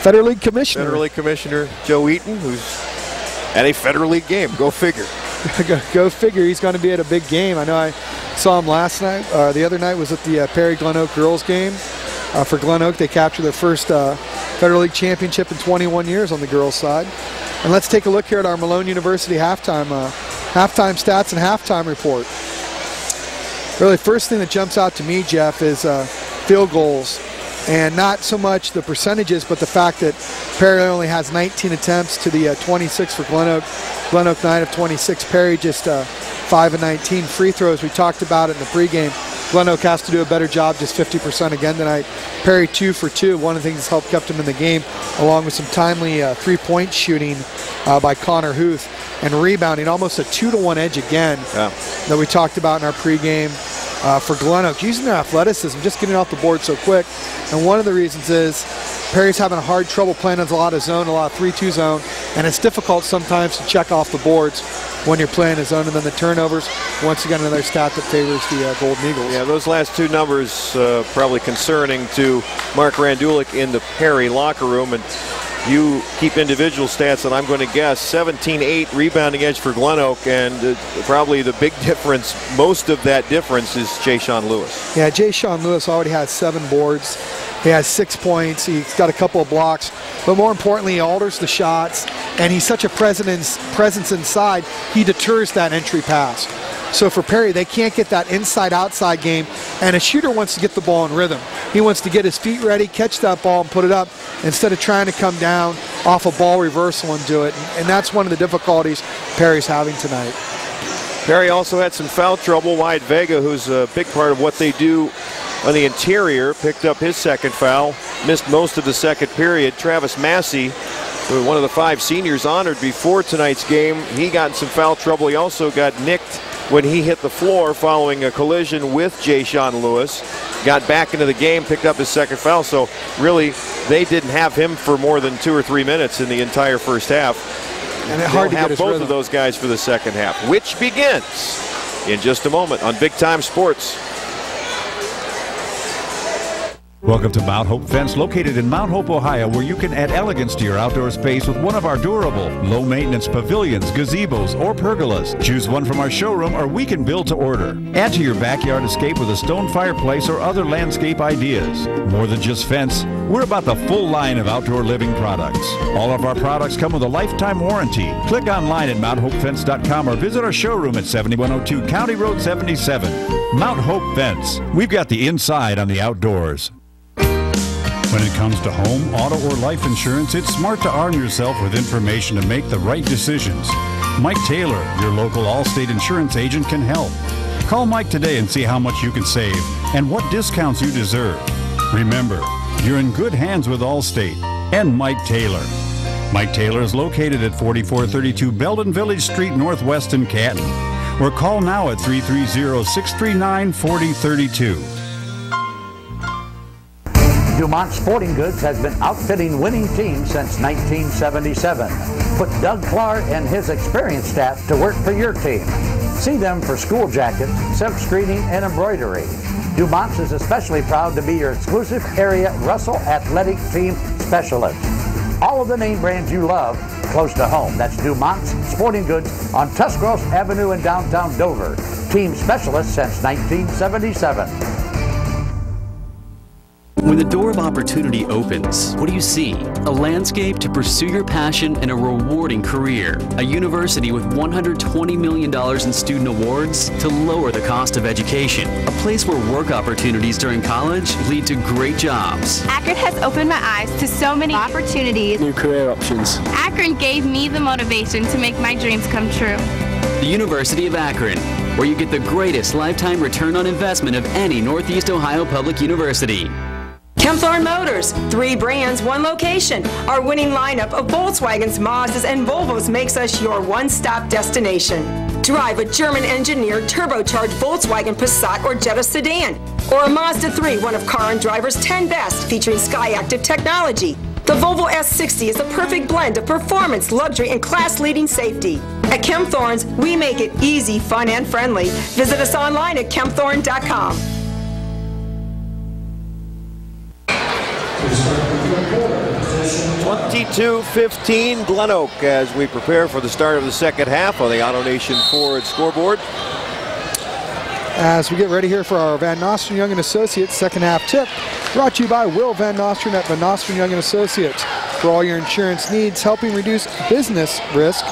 Speaker 2: Federal League Commissioner.
Speaker 1: Federal League Commissioner Joe Eaton, who's at a Federal League game. Go figure.
Speaker 2: Go figure. He's going to be at a big game. I know I saw him last night. The other night was at the Perry Glenoak girls game. For Glenoak, they captured their first Federal League championship in 21 years on the girls' side. And let's take a look here at our Malone University halftime stats and halftime report. Really, first thing that jumps out to me, Jeff, is field goals. And not so much the percentages, but the fact that Perry only has 19 attempts to the 26 for Glenoak. Glenoak 9 of 26. Perry just 5 of 19. Free throws, we talked about it in the pregame. Glenoak has to do a better job, just 50% again tonight. Perry 2 for 2. One of the things that's helped kept him in the game, along with some timely three-point shooting by Connor Huth. And rebounding, almost a 2-to-1 edge again that we talked about in our pregame. For Glenoak, using their athleticism, just getting off the board so quick. And one of the reasons is Perry's having a hard trouble playing in a lot of zone, a lot of 3-2 zone, and it's difficult sometimes to check off the boards when you're playing a zone. And then the turnovers, once again, another stat that favors the Golden Eagles.
Speaker 1: Yeah, those last two numbers probably concerning to Mark Randulik in the Perry locker room. And you keep individual stats, and I'm going to guess 17-8 rebounding edge for Glenoak, and probably the big difference, most of that difference, is Jay-Sean Lewis.
Speaker 2: Yeah, Jay-Sean Lewis already has 7 boards. He has 6 points. He's got a couple of blocks, but more importantly, he alters the shots, and he's such a presence inside. He deters that entry pass. So for Perry, they can't get that inside-outside game, and a shooter wants to get the ball in rhythm. He wants to get his feet ready, catch that ball, and put it up instead of trying to come down off a ball reversal and do it. And that's one of the difficulties Perry's having tonight.
Speaker 1: Perry also had some foul trouble. Wyatt Vega, who's a big part of what they do on the interior, picked up his second foul, missed most of the second period. Travis Massey, one of the 5 seniors honored before tonight's game, he got in some foul trouble. He also got nicked when he hit the floor following a collision with Ja'Shawn Lewis. Got back into the game, picked up his second foul. So really, they didn't have him for more than 2 or 3 minutes in the entire first half.
Speaker 2: And it's hard to
Speaker 1: have
Speaker 2: get his
Speaker 1: both
Speaker 2: rhythm.
Speaker 1: of those guys for the second half, which begins in just a moment on Big Time Sports.
Speaker 12: Welcome to Mount Hope Fence, located in Mount Hope, Ohio, where you can add elegance to your outdoor space with one of our durable, low-maintenance pavilions, gazebos, or pergolas. Choose one from our showroom, or we can build to order. Add to your backyard escape with a stone fireplace or other landscape ideas. More than just fence, we're about the full line of outdoor living products. All of our products come with a lifetime warranty. Click online at mounthopefence.com or visit our showroom at 7102 County Road 77. Mount Hope Fence. We've got the inside on the outdoors. When it comes to home, auto, or life insurance, it's smart to arm yourself with information to make the right decisions. Mike Taylor, your local Allstate insurance agent, can help. Call Mike today and see how much you can save and what discounts you deserve. Remember, you're in good hands with Allstate and Mike Taylor. Mike Taylor is located at 4432 Belden Village Street Northwest in Canton. Or call now at 330-639-4032.
Speaker 7: Dumont Sporting Goods has been outfitting winning teams since 1977. Put Doug Clark and his experienced staff to work for your team. See them for school jackets, silk screening, and embroidery. Dumont's is especially proud to be your exclusive area Russell Athletic Team Specialist. All of the name brands you love close to home. That's Dumont's Sporting Goods on Tuscarawas Avenue in downtown Dover. Team Specialist since 1977.
Speaker 9: When the door of opportunity opens, what do you see? A landscape to pursue your passion and a rewarding career. A university with $120 million in student awards to lower the cost of education. A place where work opportunities during college lead to great jobs.
Speaker 8: Akron has opened my eyes to so many opportunities.
Speaker 9: New career options.
Speaker 8: Akron gave me the motivation to make my dreams come true.
Speaker 9: The University of Akron, where you get the greatest lifetime return on investment of any Northeast Ohio public university.
Speaker 10: Kempthorne Motors, 3 brands, 1 location. Our winning lineup of Volkswagens, Mazdas, and Volvos makes us your one-stop destination. Drive a German-engineered turbocharged Volkswagen Passat or Jetta sedan, or a Mazda 3, one of Car and Driver's 10 best, featuring Skyactiv technology. The Volvo S60 is the perfect blend of performance, luxury, and class-leading safety. At Kempthorne's, we make it easy, fun, and friendly. Visit us online at kempthorne.com.
Speaker 1: 22-15 Glenoak as we prepare for the start of the second half on the Auto Nation Ford scoreboard.
Speaker 2: As we get ready here for our Van Nostrand Young & Associates second half tip, brought to you by Will Van Nostrand at Van Nostrand Young & Associates. For all your insurance needs, helping reduce business risk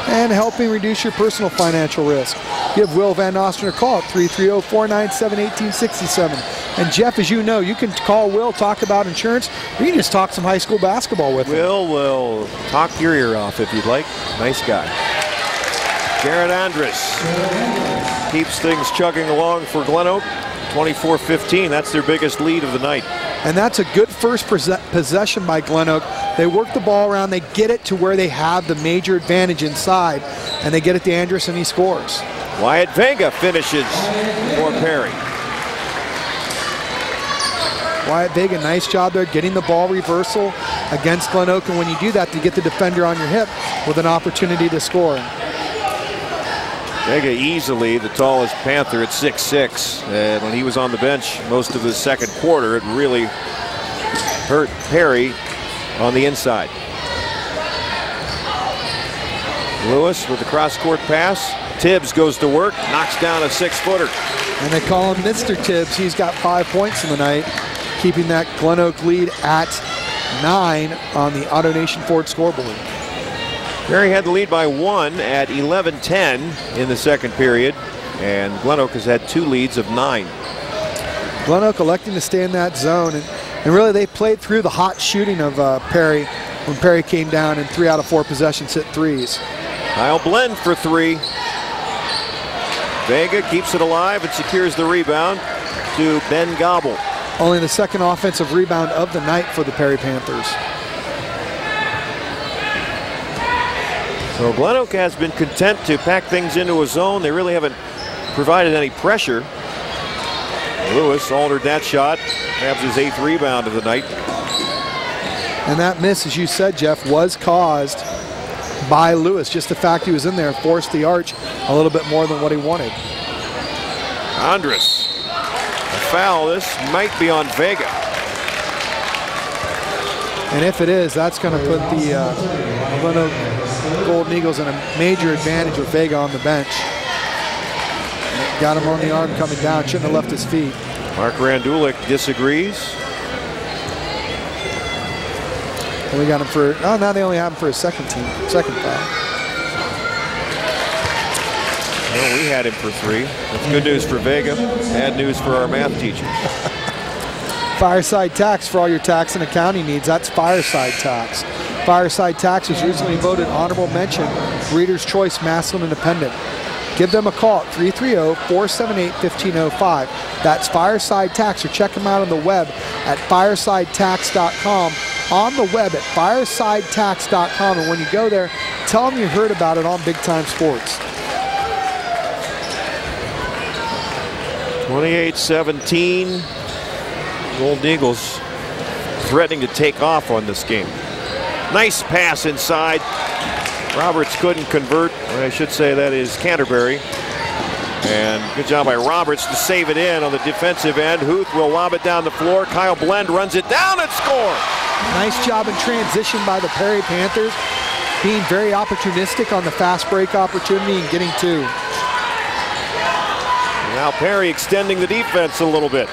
Speaker 2: and helping reduce your personal financial risk. Give Will Van Nostrand a call at 330-497-1867. And Jeff, as you know, you can call Will, talk about insurance, or you can just talk some high school basketball with him.
Speaker 1: Will will talk your ear off if you'd like. Nice guy. Garrett Andrus keeps things chugging along for Glenoak. 24-15, that's their biggest lead of the night.
Speaker 2: And that's a good first possession by Glenoak. They work the ball around, they get it to where they have the major advantage inside, and they get it to Andrus and he scores.
Speaker 1: Wyatt Vega finishes for Perry.
Speaker 2: Wyatt Vega, nice job there getting the ball reversal against Glenoak, and when you do that, you get the defender on your hip with an opportunity to score.
Speaker 1: Vega easily the tallest Panther at 6'6", and when he was on the bench most of the second quarter, it really hurt Perry on the inside. Lewis with the cross-court pass. Tibbs goes to work, knocks down a 6-footer.
Speaker 2: And they call him Mr. Tibbs. He's got 5 points in the night, keeping that Glenoak lead at 9 on the Auto Nation Ford scoreboard.
Speaker 1: Perry had the lead by 1 at 11-10 in the second period. And Glenoak has had 2 leads of 9.
Speaker 2: Glenoak electing to stay in that zone. And really, they played through the hot shooting of Perry when Perry came down and 3 out of 4 possessions hit threes.
Speaker 1: Kyle Blend for 3. Vega keeps it alive and secures the rebound to Ben Gobble.
Speaker 2: Only the second offensive rebound of the night for the Perry Panthers.
Speaker 1: So Glenoak has been content to pack things into a zone. They really haven't provided any pressure. Lewis altered that shot, grabs his 8th rebound of the night.
Speaker 2: And that miss, as you said, Jeff, was caused by Lewis. Just the fact he was in there forced the arch a little bit more than what he wanted.
Speaker 1: Andrus, a foul. This might be on Vega.
Speaker 2: And if it is, that's going to put the Glenoak Golden Eagles in a major advantage with Vega on the bench. Got him on the arm coming down, shouldn't have left his feet.
Speaker 1: Mark Randulik disagrees.
Speaker 2: And we got him for, oh, now they only have him for his second foul.
Speaker 1: Well, we had him for 3. That's good news for Vega, bad news for our math teacher.
Speaker 2: Fireside Tax for all your tax and accounting needs. That's Fireside Tax. Fireside Tax was recently voted honorable mention Reader's Choice Massillon Independent. Give them a call at 330-478-1505. That's Fireside Tax, or check them out on the web at firesidetax.com. On the web at firesidetax.com. And when you go there, tell them you heard about it on Big Time Sports.
Speaker 1: 28-17. Golden Eagles threatening to take off on this game. Nice pass inside. Roberts couldn't convert. I should say that is Canterbury. And good job by Roberts to save it in on the defensive end. Huth will lob it down the floor. Kyle Blend runs it down and scores.
Speaker 2: Nice job in transition by the Perry Panthers, being very opportunistic on the fast break opportunity and getting 2.
Speaker 1: Now Perry extending the defense a little bit.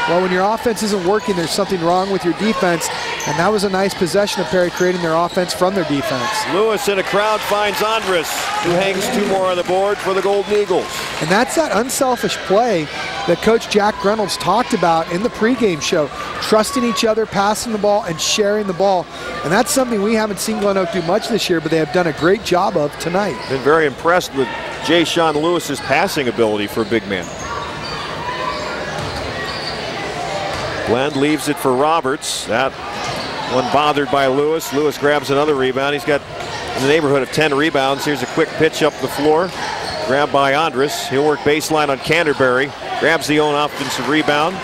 Speaker 2: Well, when your offense isn't working, there's something wrong with your defense, and that was a nice possession of Perry creating their offense from their defense.
Speaker 1: Lewis in a crowd finds Andrus, who hangs 2 more on the board for the Golden Eagles.
Speaker 2: And that's that unselfish play that Coach Jack Reynolds talked about in the pregame show, trusting each other, passing the ball, and sharing the ball. And that's something we haven't seen Glenoak do much this year, but they have done a great job of tonight.
Speaker 1: Been very impressed with Jay Sean Lewis's passing ability for a big man. Blend leaves it for Roberts. That one bothered by Lewis. Lewis grabs another rebound. He's got in the neighborhood of 10 rebounds. Here's a quick pitch up the floor. Grabbed by Andrus. He'll work baseline on Canterbury. Grabs the own offensive rebound.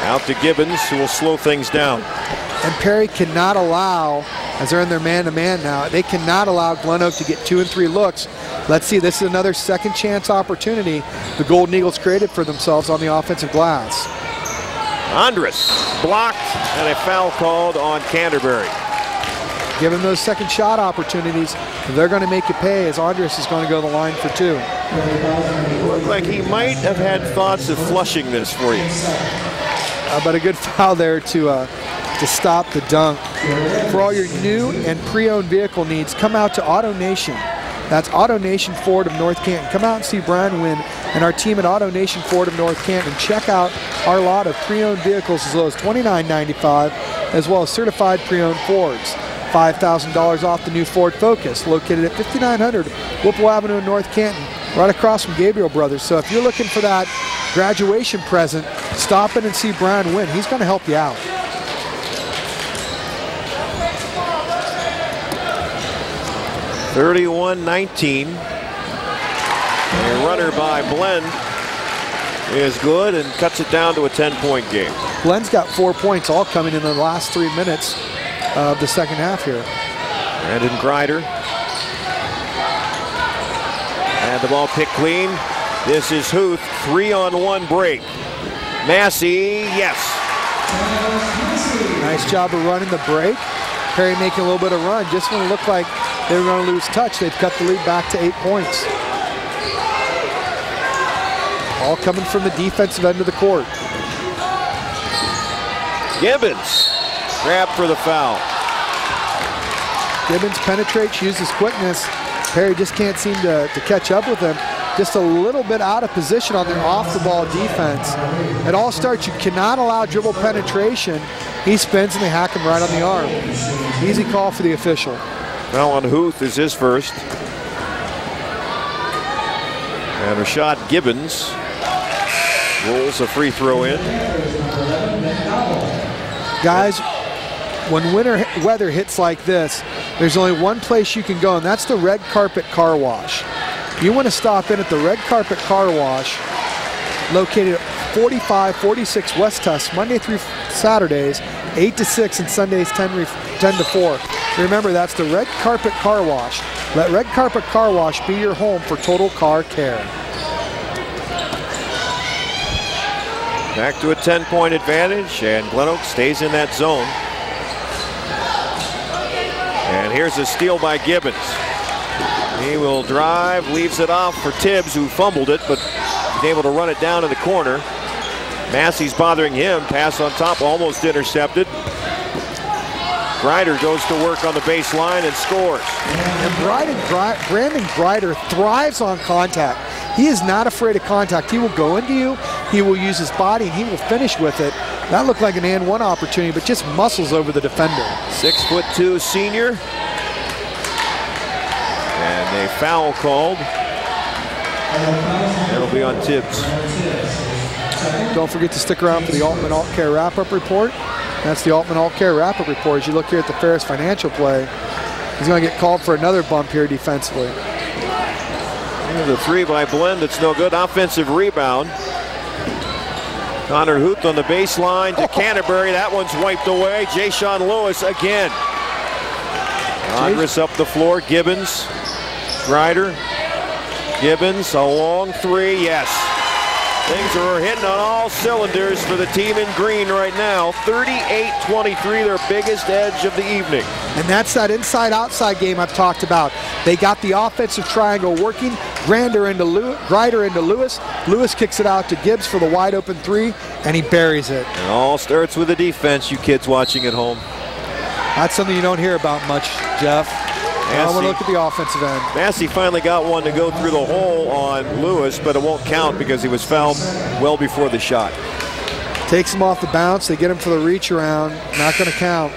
Speaker 1: Out to Gibbons, who will slow things down.
Speaker 2: And Perry cannot allow, as they're in their man-to-man now, they cannot allow Glenoak to get 2 and 3 looks. Let's see, this is another second chance opportunity the Golden Eagles created for themselves on the offensive glass.
Speaker 1: Andrus blocked, and a foul called on Canterbury.
Speaker 2: Give them those second shot opportunities. They're going to make you pay, as Andrus is going to go to the line for 2.
Speaker 1: Looked like he might have had thoughts of flushing this for you.
Speaker 2: But a good foul there to stop the dunk. For all your new and pre-owned vehicle needs, come out to AutoNation. That's AutoNation Ford of North Canton. Come out and see Brian Wynn and our team at AutoNation Ford of North Canton. Check out our lot of pre-owned vehicles as low as $29.95, as well as certified pre-owned Fords. $5,000 off the new Ford Focus, located at 5900 Whipple Avenue in North Canton, right across from Gabriel Brothers. So if you're looking for that graduation present, stop in and see Brian Wynn. He's going to help you out.
Speaker 1: (31-19). A runner by Blend is good and cuts it down to a 10-point game.
Speaker 2: Blend's got 4 points, all coming in the last 3 minutes of the second half here.
Speaker 1: Brandon Grider. And the ball picked clean. This is Huth, 3-on-1 break. Massey, yes.
Speaker 2: Nice job of running the break. Perry making a little bit of run. Just when it looked like they were going to lose touch, they've cut the lead back to 8 points. All coming from the defensive end of the court.
Speaker 1: Gibbons grabbed for the foul.
Speaker 2: Gibbons penetrates, uses quickness. Perry just can't seem to catch up with him. just a little bit out of position on their off-the-ball defense. It all starts, you cannot allow dribble penetration. He spins and they hack him right on the arm. Easy call for the official.
Speaker 1: Now on Huth is his first. And Rashad Gibbons rolls a free throw in.
Speaker 2: Guys, when winter weather hits like this, there's only one place you can go, and that's the Red Carpet Car Wash. You want to stop in at the Red Carpet Car Wash, located at 4546 West Tusk, Monday through Saturdays, 8 to 6, and Sundays 10 to 4. Remember, that's the Red Carpet Car Wash. Let Red Carpet Car Wash be your home for total car care.
Speaker 1: Back to a 10-point advantage, and Glenoak stays in that zone. And here's a steal by Gibbons. He will drive, leaves it off for Tibbs, who fumbled it, but he's able to run it down to the corner. Massey's bothering him. Pass on top, almost intercepted. Grider goes to work on the baseline and scores.
Speaker 2: And Brandon Grider thrives on contact. He is not afraid of contact. He will go into you, he will use his body, and he will finish with it. That looked like an and one opportunity, but just muscles over the defender.
Speaker 1: 6'2" senior. And a foul called. That'll be on Tibbs.
Speaker 2: Don't forget to stick around for the Altman Alt Care wrap-up report. That's the Altman Alt Care wrap-up report. As you look here at the Ferris financial play, he's going to get called for another bump here defensively.
Speaker 1: The three by Blend, it's no good. Offensive rebound. Connor Huth on the baseline to Canterbury. That one's wiped away. Jay-Sean Lewis again. Andrus up the floor. Gibbons. Grider. Gibbons, a long three. Yes. Things are hitting on all cylinders for the team in green right now. 38-23, their biggest edge of the evening.
Speaker 2: And that's that inside-outside game I've talked about. They got the offensive triangle working. Grider into Lewis. Lewis kicks it out to Gibbs for the wide-open three, and he buries it.
Speaker 1: It all starts with the defense, you kids watching at home.
Speaker 2: That's something you don't hear about much, Jeff. I want to look at the offensive end.
Speaker 1: Massey finally got one to go through the hole on Lewis, but it won't count because he was fouled well before the shot.
Speaker 2: Takes him off the bounce. They get him for the reach around. Not going to count.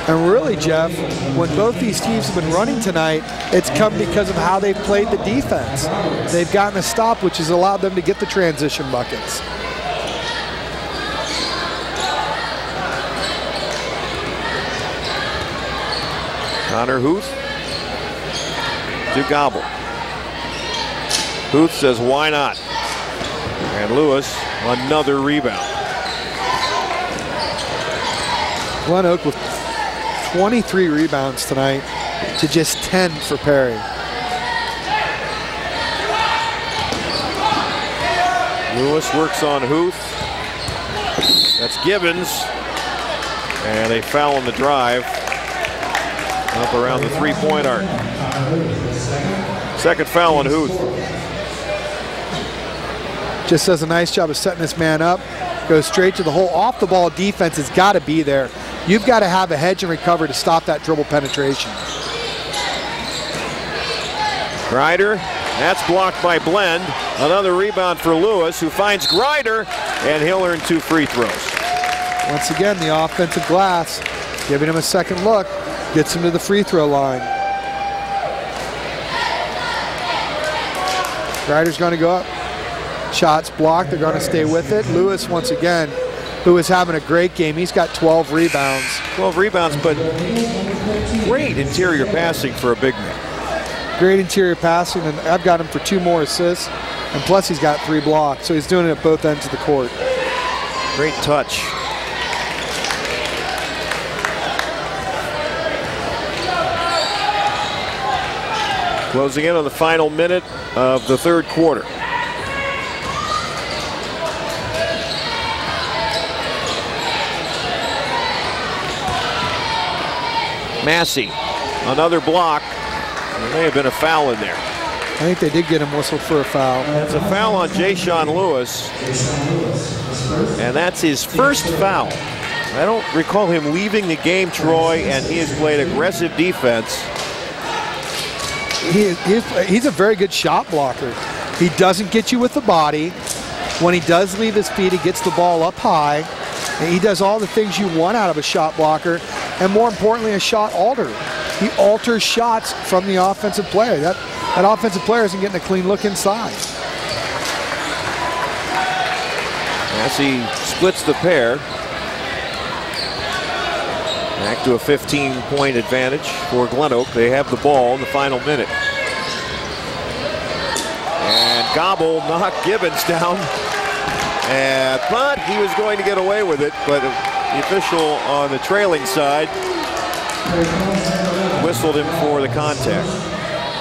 Speaker 2: And really, Jeff, when both these teams have been running tonight, it's come because of how they've played the defense. They've gotten a stop, which has allowed them to get the transition buckets.
Speaker 1: Connor Huth to Gobble. Huth says, why not? And Lewis, another rebound.
Speaker 2: Glenoak with 23 rebounds tonight to just 10 for Perry.
Speaker 1: Lewis works on Huth. That's Gibbons. And a foul on the drive. Up around the three-point arc. Second foul on Huth.
Speaker 2: Just does a nice job of setting this man up. Goes straight to the hole. Off-the-ball defense has got to be there. You've got to have a hedge and recover to stop that dribble penetration.
Speaker 1: Grider, that's blocked by Blend. Another rebound for Lewis, who finds Grider, and he'll earn 2 free throws.
Speaker 2: Once again, the offensive glass giving him a second look. Gets him to the free throw line. Grider's going to go up. Shots blocked. They're going to stay with it. Lewis, once again, who is having a great game. He's got 12 rebounds.
Speaker 1: 12 rebounds, but great interior passing for a big man.
Speaker 2: Great interior passing, and I've got him for 2 more assists, and plus he's got 3 blocks, so he's doing it at both ends of the court.
Speaker 1: Great touch. Closing in on the final minute of the third quarter. Massey, another block. There may have been a foul in there.
Speaker 2: I think they did get him whistled for a foul.
Speaker 1: It's a foul on Jay-Sean Lewis, and that's his first foul. I don't recall him leaving the game, Troy, and he has played aggressive defense.
Speaker 2: He's a very good shot blocker. He doesn't get you with the body. When he does leave his feet, he gets the ball up high. And he does all the things you want out of a shot blocker, and more importantly, a shot alterer. He alters shots from the offensive player. That offensive player isn't getting a clean look inside.
Speaker 1: As he splits the pair. Back to a 15-point advantage for Glenoak. They have the ball in the final minute. And Gobble knocked Gibbons down. But he was going to get away with it. But the official on the trailing side whistled him for the contact.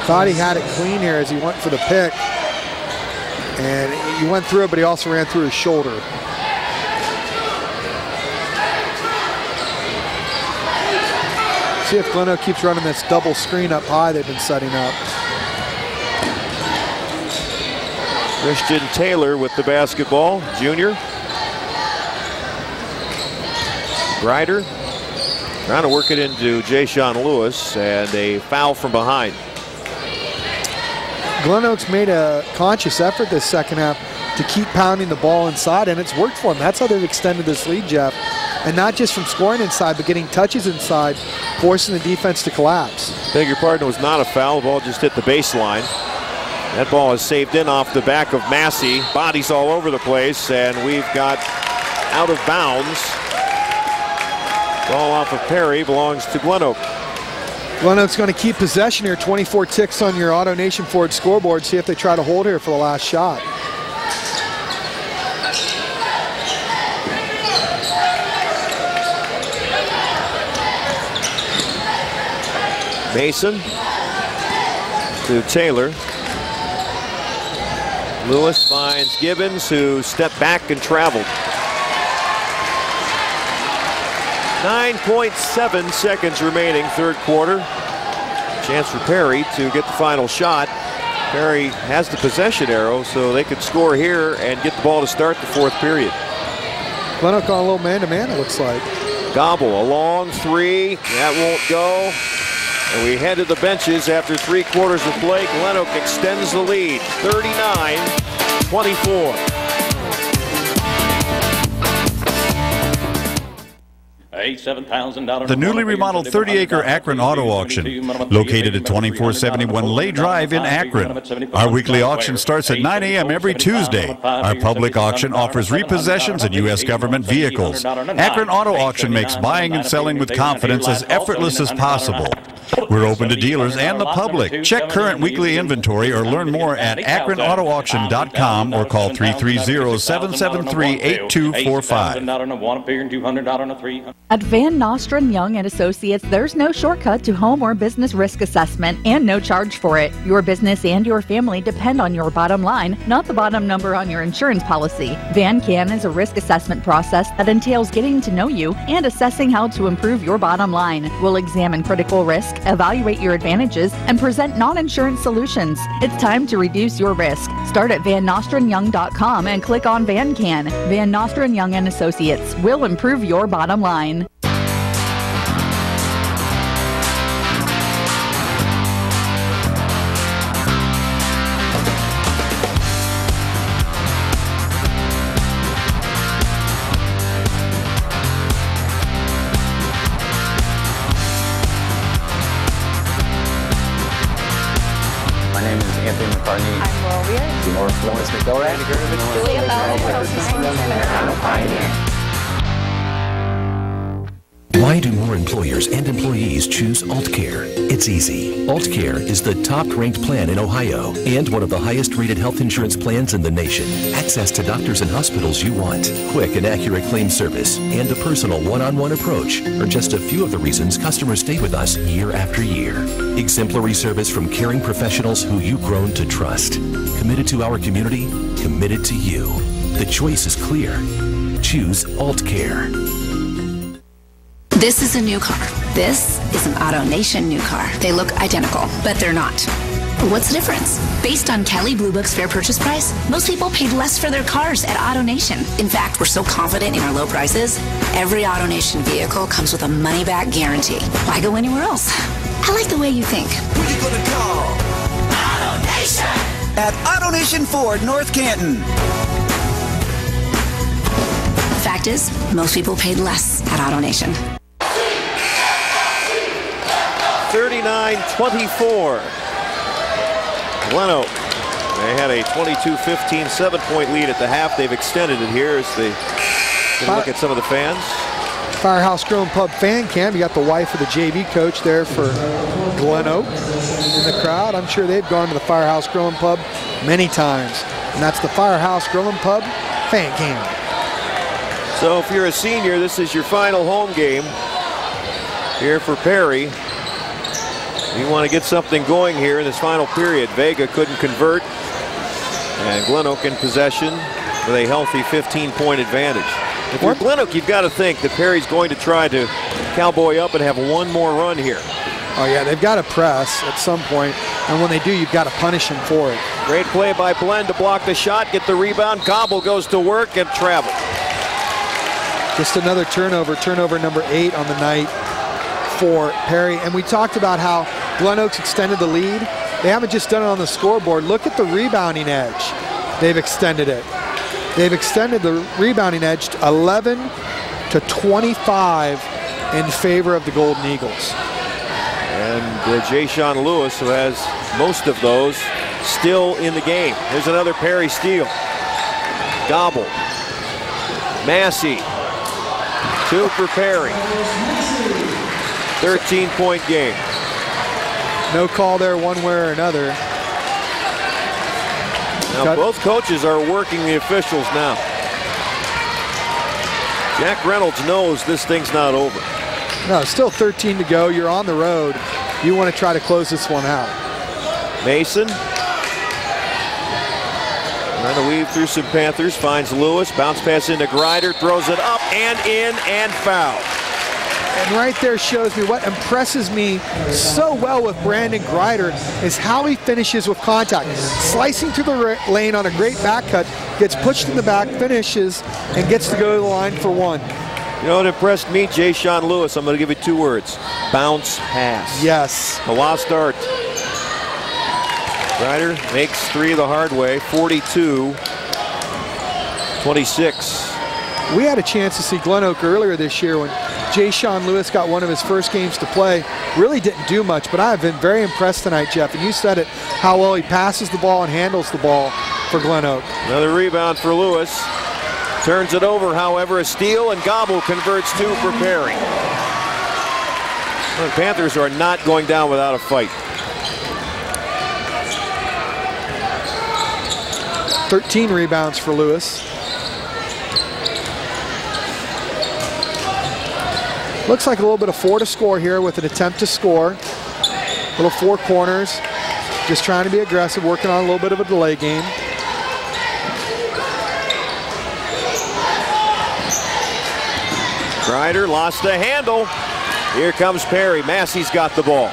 Speaker 2: Thought he had it clean here as he went for the pick. And he went through it, but he also ran through his shoulder. See if Glenoak keeps running this double screen up high they've been setting up.
Speaker 1: Christian Taylor with the basketball, junior. Grider trying to work it into Jay-Sean Lewis, and a foul from behind.
Speaker 2: Glenoak's made a conscious effort this second half to keep pounding the ball inside, and it's worked for them. That's how they've extended this lead, Jeff. And not just from scoring inside, but getting touches inside, forcing the defense to collapse.
Speaker 1: Beg your pardon, it was not a foul. The ball just hit the baseline. That ball is saved in off the back of Massey. Bodies all over the place, and we've got out of bounds. Ball off of Perry belongs to Glenoak.
Speaker 2: Glenoak's going to keep possession here. 24 ticks on your Auto Nation Ford scoreboard. See if they try to hold here for the last shot.
Speaker 1: Mason to Taylor. Lewis finds Gibbons, who stepped back and traveled. 9.7 seconds remaining, third quarter. Chance for Perry to get the final shot. Perry has the possession arrow, so they could score here and get the ball to start the fourth period.
Speaker 2: Glenoak on a little man-to-man, it looks like.
Speaker 1: Gobble, a long three. That won't go. And we head to the benches after 3 quarters of play. Glenoak extends the lead, 39-24.
Speaker 12: The newly remodeled 30-acre Akron Auto Auction, located at 2471 Lay Drive in Akron. Our weekly auction starts at 9 a.m. every Tuesday. Our public auction offers repossessions and U.S. government vehicles. Akron Auto Auction makes buying and selling with confidence as effortless as possible. We're open to dealers and the public. Check current weekly inventory or learn more at akronautoauction.com or call 330-773-8245.
Speaker 6: At Van Nostrand Young & Associates, there's no shortcut to home or business risk assessment and no charge for it. Your business and your family depend on your bottom line, not the bottom number on your insurance policy. VanCan is a risk assessment process that entails getting to know you and assessing how to improve your bottom line. We'll examine critical risk, evaluate your advantages, and present non-insurance solutions. It's time to reduce your risk. Start at VanNostrandYoung.com and click on VanCan. Van Nostrand Young & Associates will improve your bottom line.
Speaker 11: Why do more employers and employees choose AltCare? It's easy. AltCare is the top-ranked plan in Ohio and one of the highest-rated health insurance plans in the nation. Access to doctors and hospitals you want, quick and accurate claim service, and a personal one-on-one approach are just a few of the reasons customers stay with us year after year. Exemplary service from caring professionals who you've grown to trust. Committed to our community, committed to you. The choice is clear. Choose AltCare.
Speaker 4: This is a new car. This is an AutoNation new car. They look identical, but they're not. What's the difference? Based on Kelley Blue Book's fair purchase price, most people paid less for their cars at AutoNation. In fact, we're so confident in our low prices, every AutoNation vehicle comes with a money-back guarantee. Why go anywhere else? I like the way you think.
Speaker 13: Who you gonna call? at AutoNation Ford, North Canton.
Speaker 4: The fact is, most people paid less at AutoNation.
Speaker 1: 39-24. Glenoak. They had a 22-15 7-point lead at the half. They've extended it here as they look at some of the fans.
Speaker 2: Firehouse Growing Pub fan cam. You got the wife of the JV coach there for Glenoak in the crowd. I'm sure they've gone to the Firehouse Growing Pub many times. And that's the Firehouse Growing Pub fan cam.
Speaker 1: So if you're a senior, this is your final home game here for Perry. You want to get something going here in this final period. Vega couldn't convert, and Glenoak in possession with a healthy 15-point advantage. If you're Glenoak, you've got to think that Perry's going to try to cowboy up and have one more run here.
Speaker 2: Oh yeah, they've got to press at some point, and when they do, you've got to punish them for it.
Speaker 1: Great play by Blend to block the shot, get the rebound. Gobble goes to work and travel.
Speaker 2: Just another turnover number 8 on the night for Perry. And we talked about how Glenoak's extended the lead. They haven't just done it on the scoreboard. Look at the rebounding edge. They've extended it. They've extended the rebounding edge to 11-25 in favor of the Golden Eagles.
Speaker 1: And Jay-Sean Lewis, who has most of those, still in the game. Here's another Perry steal. Gobble. Massey. 2 for Perry. 13-point game.
Speaker 2: No call there one way or another.
Speaker 1: Now both coaches are working the officials now. Jack Reynolds knows this thing's not over.
Speaker 2: No, still 13 to go. You're on the road. You want to try to close this one out.
Speaker 1: Mason. Trying to weave through some Panthers. Finds Lewis. Bounce pass into Grider. Throws it up and in and foul.
Speaker 2: And right there shows me what impresses me so well with Brandon Grider is how he finishes with contact. Slicing through the lane on a great back cut, gets pushed in the back, finishes, and gets to go to the line for one.
Speaker 1: You know what impressed me? Jay-Sean Lewis. I'm going to give you 2 words. Bounce pass.
Speaker 2: Yes.
Speaker 1: A lost art. Grider makes 3 the hard way, 42-26.
Speaker 2: We had a chance to see Glenoak earlier this year when Jay-Sean Lewis got one of his first games to play. Really didn't do much, but I've been very impressed tonight, Jeff. And you said it, how well he passes the ball and handles the ball for Glenoak.
Speaker 1: Another rebound for Lewis. Turns it over, however, a steal, and Gobble converts 2 for Perry. The Panthers are not going down without a fight.
Speaker 2: 13 rebounds for Lewis. Looks like a little bit of 4 to score here with an attempt to score. Little 4 corners. Just trying to be aggressive, working on a little bit of a delay game.
Speaker 1: Grider lost the handle. Here comes Perry. Massey's got the ball.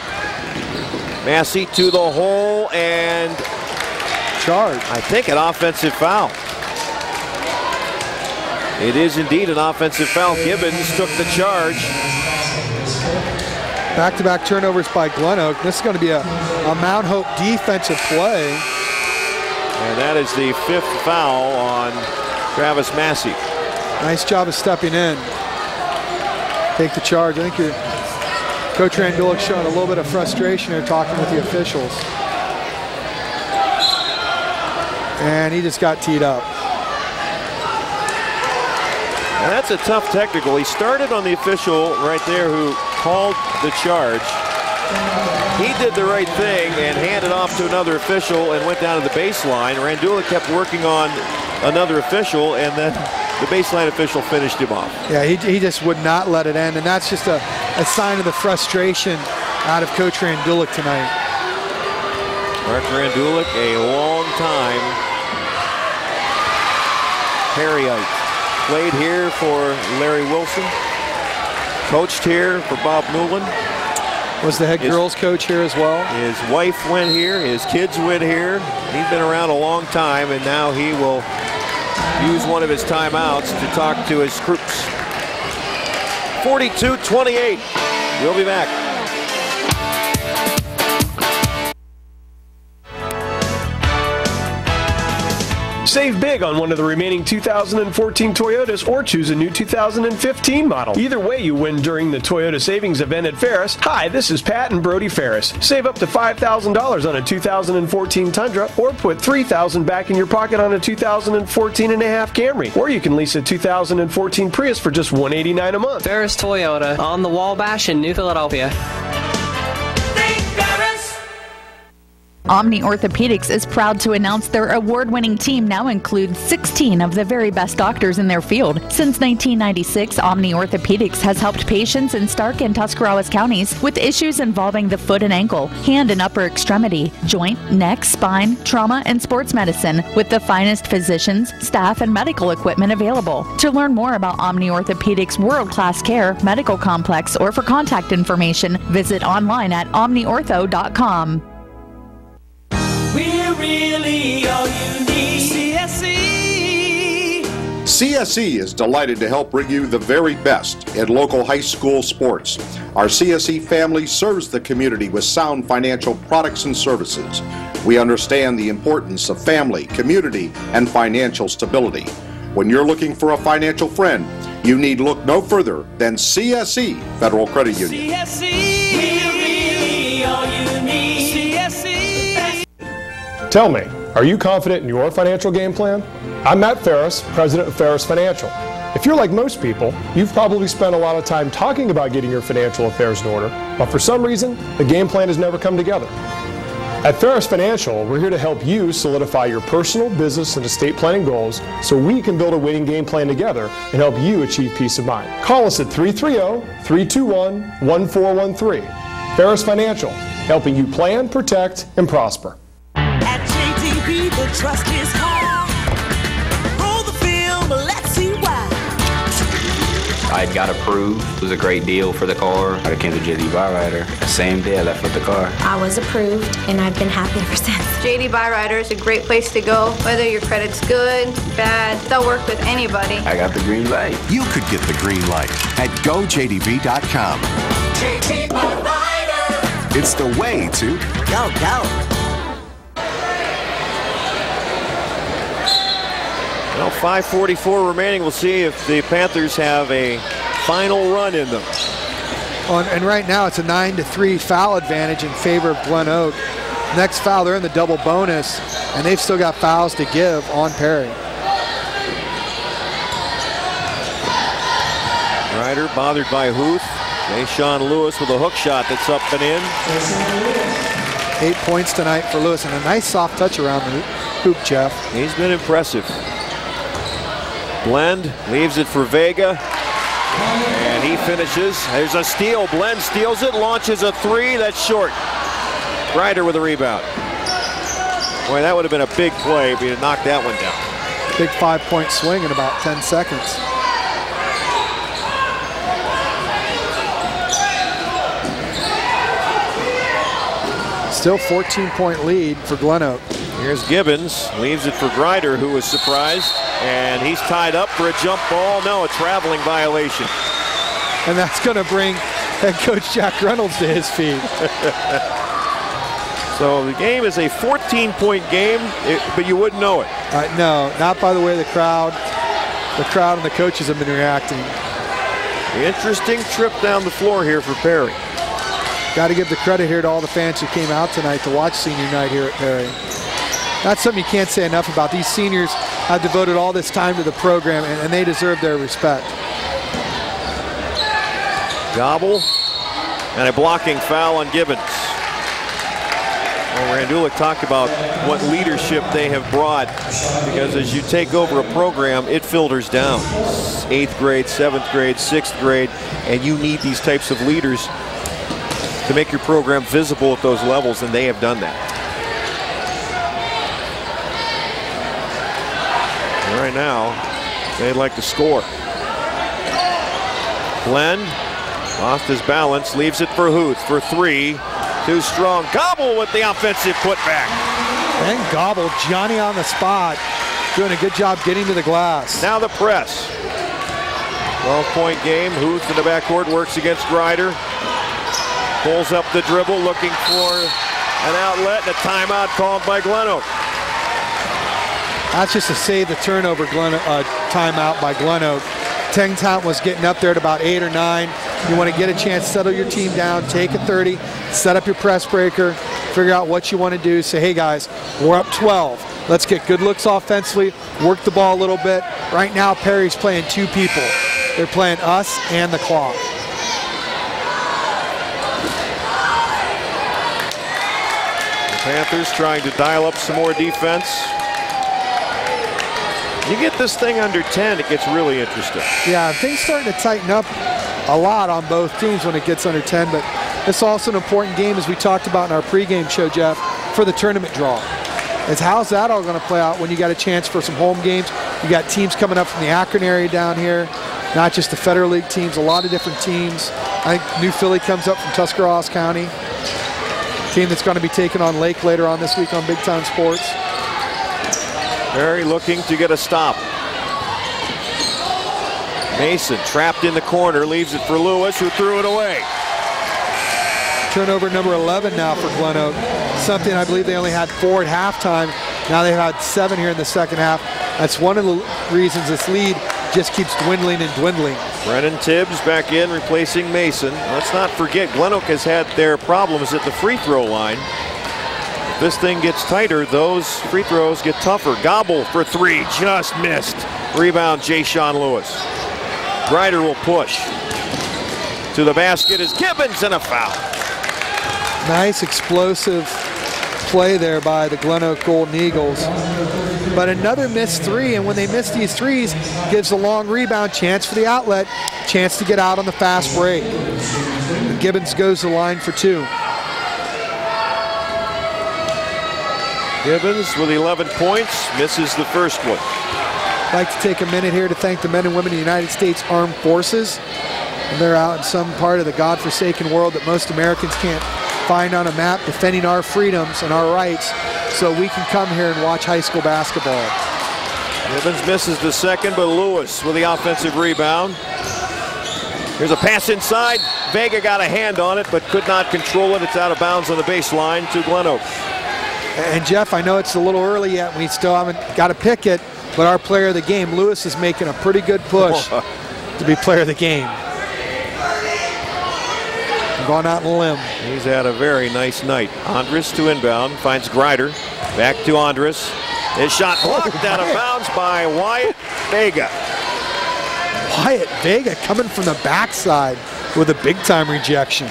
Speaker 1: Massey to the hole and
Speaker 2: charge.
Speaker 1: I think an offensive foul. It is indeed an offensive foul. Gibbons took the charge.
Speaker 2: Back-to-back turnovers by Glenoak. This is going to be a Mount Hope defensive play.
Speaker 1: And that is the 5th foul on Travis Massey.
Speaker 2: Nice job of stepping in. Take the charge. I think Coach Randulik showing a little bit of frustration here talking with the officials. And he just got teed up.
Speaker 1: Now that's a tough technical. He started on the official right there who called the charge. He did the right thing and handed off to another official and went down to the baseline. Randulik kept working on another official, and then the baseline official finished him off.
Speaker 2: Yeah, he just would not let it end, and that's just a sign of the frustration out of Coach Randulik tonight.
Speaker 1: Mark Randulik, a long time Perryite. Played here for Larry Wilson. Coached here for Bob Newland.
Speaker 2: Was the head girls coach here as well?
Speaker 1: His wife went here. His kids went here. He's been around a long time, and now he will use one of his timeouts to talk to his troops. 42-28. We'll be back.
Speaker 14: Save big on one of the remaining 2014 Toyotas or choose a new 2015 model. Either way, you win during the Toyota Savings Event at Ferris. Hi, this is Pat and Brody Ferris. Save up to $5,000 on a 2014 Tundra or put $3,000 back in your pocket on a 2014 and a half Camry. Or you can lease a 2014 Prius for just $189 a month.
Speaker 20: Ferris Toyota on the Wabash in New Philadelphia.
Speaker 6: Omni Orthopedics is proud to announce their award-winning team now includes 16 of the very best doctors in their field. Since 1996, Omni Orthopedics has helped patients in Stark and Tuscarawas counties with issues involving the foot and ankle, hand and upper extremity, joint, neck, spine, trauma, and sports medicine with the finest physicians, staff, and medical equipment available. To learn more about Omni Orthopedics' world-class care, medical complex, or for contact information, visit online at omniortho.com.
Speaker 15: We're really all you need. CSE.
Speaker 17: CSE is delighted to help bring you the very best in local high school sports. Our CSE family serves the community with sound financial products and services. We understand the importance of family, community, and financial stability. When you're looking for a financial friend, you need look no further than CSE Federal Credit Union.
Speaker 15: CSE. We're really all you need.
Speaker 16: Tell me, are you confident in your financial game plan? I'm Matt Ferris, president of Ferris Financial. If you're like most people, you've probably spent a lot of time talking about getting your financial affairs in order, but for some reason, the game plan has never come together. At Ferris Financial, we're here to help you solidify your personal, business, and estate planning goals so we can build a winning game plan together and help you achieve peace of mind. Call us at 330-321-1413. Ferris Financial, helping you plan, protect, and prosper.
Speaker 15: The trust is high. Roll the film, let's see why.
Speaker 18: I got approved. It was a great deal for the car. I came to JD Byrider. The same day I left with the car.
Speaker 19: I was approved, and I've been happy ever since.
Speaker 26: JD Byrider is a great place to go. Whether your credit's good, bad, they'll work with anybody.
Speaker 18: I got the green light.
Speaker 27: You could get the green light at gojdb.com.
Speaker 15: JD Byrider.
Speaker 27: It's the way to
Speaker 15: go.
Speaker 1: Well, 5:44 remaining. We'll see if the Panthers have a final run in them.
Speaker 2: And right now it's a 9-3 foul advantage in favor of Glenoak. Next foul, they're in the double bonus, and they've still got fouls to give on Perry.
Speaker 1: Ryder bothered by Huth. Deshaun Lewis with a hook shot that's up and in.
Speaker 2: 8 points tonight for Lewis, and a nice soft touch around the hoop, Jeff.
Speaker 1: He's been impressive. Blend leaves it for Vega, and he finishes. There's a steal. Blend steals it, launches a three. That's short. Ryder with a rebound. Boy, that would have been a big play if he had knocked that one down.
Speaker 2: Big 5-point swing in about 10 seconds. Still 14-point lead for Glenoak.
Speaker 1: Here's Gibbons, leaves it for Grider, who was surprised, and he's tied up for a jump ball. No, a traveling violation.
Speaker 2: And that's going to bring head coach Jack Reynolds to his feet.
Speaker 1: So the game is a 14-point game, but you wouldn't know it.
Speaker 2: No, not by the way the crowd and the coaches have been reacting.
Speaker 1: Interesting trip down the floor here for Perry.
Speaker 2: Got to give the credit here to all the fans who came out tonight to watch senior night here at Perry. That's something you can't say enough about. These seniors have devoted all this time to the program, and they deserve their respect.
Speaker 1: Gobble, and a blocking foul on Gibbons. Well, Randulic talked about what leadership they have brought, because as you take over a program, it filters down. 8th grade, 7th grade, 6th grade, and you need these types of leaders to make your program visible at those levels, and they have done that. Right now, they'd like to score. Glenn lost his balance, leaves it for Huth for three. Too strong. Gobble with the offensive putback.
Speaker 2: And Gobble, Johnny on the spot, doing a good job getting to the glass.
Speaker 1: Now the press. 12-point game. Huth in the backcourt works against Grider. Pulls up the dribble, looking for an outlet, and a timeout called by Glenoak.
Speaker 2: That's just to save the turnover timeout by Glenoak. Tingtown was getting up there at about 8 or 9. You want to get a chance to settle your team down, take a 30, set up your press breaker, figure out what you want to do. Say, hey guys, we're up 12. Let's get good looks offensively, work the ball a little bit. Right now, Perry's playing 2 people. They're playing us and the clock.
Speaker 1: The Panthers trying to dial up some more defense. You get this thing under 10, it gets really interesting.
Speaker 2: Yeah, things starting to tighten up a lot on both teams when it gets under 10, but it's also an important game, as we talked about in our pregame show, Jeff, for the tournament draw. Is how's that all going to play out when you got a chance for some home games? You got teams coming up from the Akron area down here, not just the Federal League teams, a lot of different teams. I think New Philly comes up from Tuscarawas County, team that's going to be taking on Lake later on this week on Big Time Sports.
Speaker 1: Perry looking to get a stop. Mason trapped in the corner, leaves it for Lewis, who threw it away.
Speaker 2: Turnover number 11 now for Glenoak. Something I believe they only had 4 at halftime. Now they've had 7 here in the second half. That's one of the reasons this lead just keeps dwindling and dwindling.
Speaker 1: Brennan Tibbs back in, replacing Mason. Let's not forget, Glenoak has had their problems at the free throw line. If this thing gets tighter, those free throws get tougher. Gobble for 3, just missed. Rebound, Jay-Sean Lewis. Grider will push. To the basket is Gibbons, and a foul.
Speaker 2: Nice explosive play there by the Glenoak Golden Eagles. But another missed 3, and when they miss these 3s, gives a long rebound, chance for the outlet, chance to get out on the fast break. And Gibbons goes to the line for 2.
Speaker 1: Gibbons with 11 points, misses the first one.
Speaker 2: I'd like to take a minute here to thank the men and women of the United States Armed Forces. And they're out in some part of the godforsaken world that most Americans can't find on a map, defending our freedoms and our rights so we can come here and watch high school basketball.
Speaker 1: Gibbons misses the second, but Lewis with the offensive rebound. Here's a pass inside. Vega got a hand on it, but could not control it. It's out of bounds on the baseline to Glenoak.
Speaker 2: And Jeff, I know it's a little early yet. We still haven't got to pick it, but our player of the game, Lewis, is making a pretty good push to be player of the game. Going out on a limb.
Speaker 1: He's had a very nice night. Andres to inbound, finds Grider. Back to Andres. His shot blocked out of bounds by Wyatt Vega.
Speaker 2: Wyatt Vega coming from the backside with a big-time rejection.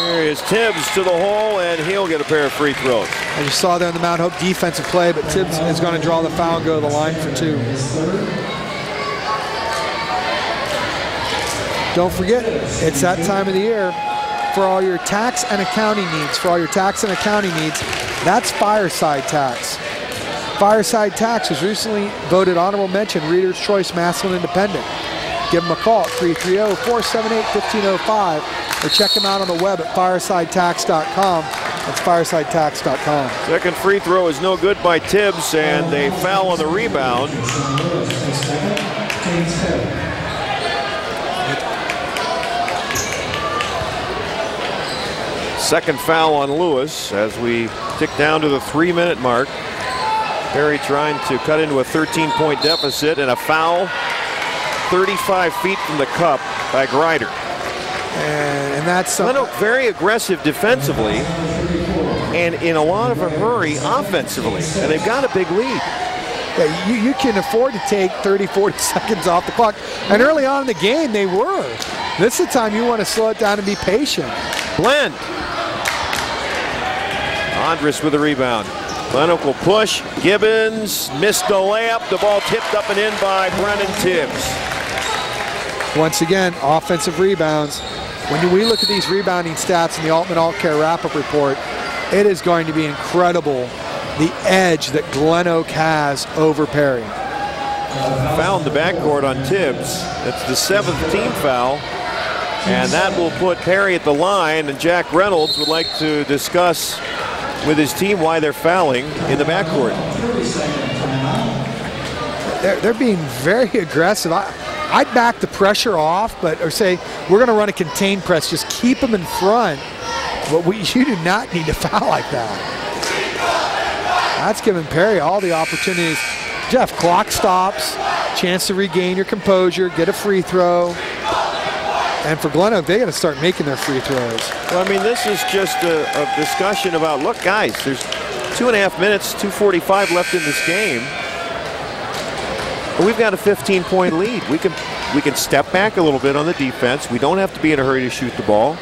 Speaker 1: There is Tibbs to the hole, and he'll get a pair of free throws.
Speaker 2: I just saw there in the Mount Hope defensive play, but Tibbs is going to draw the foul and go to the line for 2. Don't forget, it's that time of the year for all your tax and accounting needs. For all your tax and accounting needs, that's Fireside Tax. Fireside Tax was recently voted honorable mention Reader's Choice Massillon Independent. Give them a call at 330-478-1505 or check them out on the web at firesidetax.com. That's firesidetax.com.
Speaker 1: Second free throw is no good by Tibbs, and they foul on the rebound. Second foul on Lewis as we tick down to the 3-minute mark. Perry trying to cut into a 13-point deficit, and a foul 35 feet from the cup by Grider.
Speaker 2: And that's
Speaker 1: Glenoak very aggressive defensively and in a lot of a hurry offensively, and they've got a big lead.
Speaker 2: Yeah, you can afford to take 30, 40 seconds off the clock, and early on in the game they were. This is the time you want to slow it down and be patient.
Speaker 1: Blend. Andres with the rebound. Glenoak will push. Gibbons missed the layup. The ball tipped up and in by Brennan Tibbs.
Speaker 2: Once again, offensive rebounds. When we look at these rebounding stats in the Altman All-Care wrap-up report, it is going to be incredible the edge that Glenoak has over Perry.
Speaker 1: Foul in the backcourt on Tibbs. That's the 7th team foul. And that will put Perry at the line, and Jack Reynolds would like to discuss with his team why they're fouling in the backcourt.
Speaker 2: They're being very aggressive. I'd back the pressure off, or say we're going to run a contained press. Just keep them in front. But you do not need to foul like that. That's giving Perry all the opportunities. Jeff, clock stops, chance to regain your composure, get a free throw. And for Glenoak, they got to start making their free throws.
Speaker 1: Well, I mean, this is just a discussion about, look, guys, there's 2.5 minutes, 2:45 left in this game. But we've got a 15-point lead. We can step back a little bit on the defense. We don't have to be in a hurry to shoot the ball.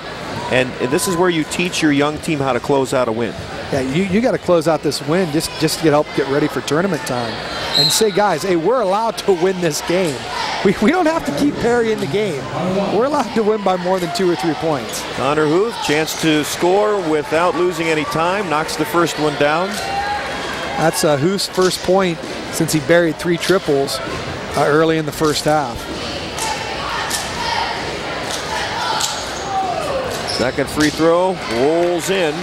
Speaker 1: And this is where you teach your young team how to close out a win.
Speaker 2: Yeah, you got to close out this win just to get ready for tournament time. And say, guys, hey, we're allowed to win this game. We don't have to keep Perry in the game. We're allowed to win by more than 2 or 3 points.
Speaker 1: Connor Huth, chance to score without losing any time, knocks the first one down.
Speaker 2: That's Huth's first point since he buried 3 triples early in the first half.
Speaker 1: Second free throw rolls in.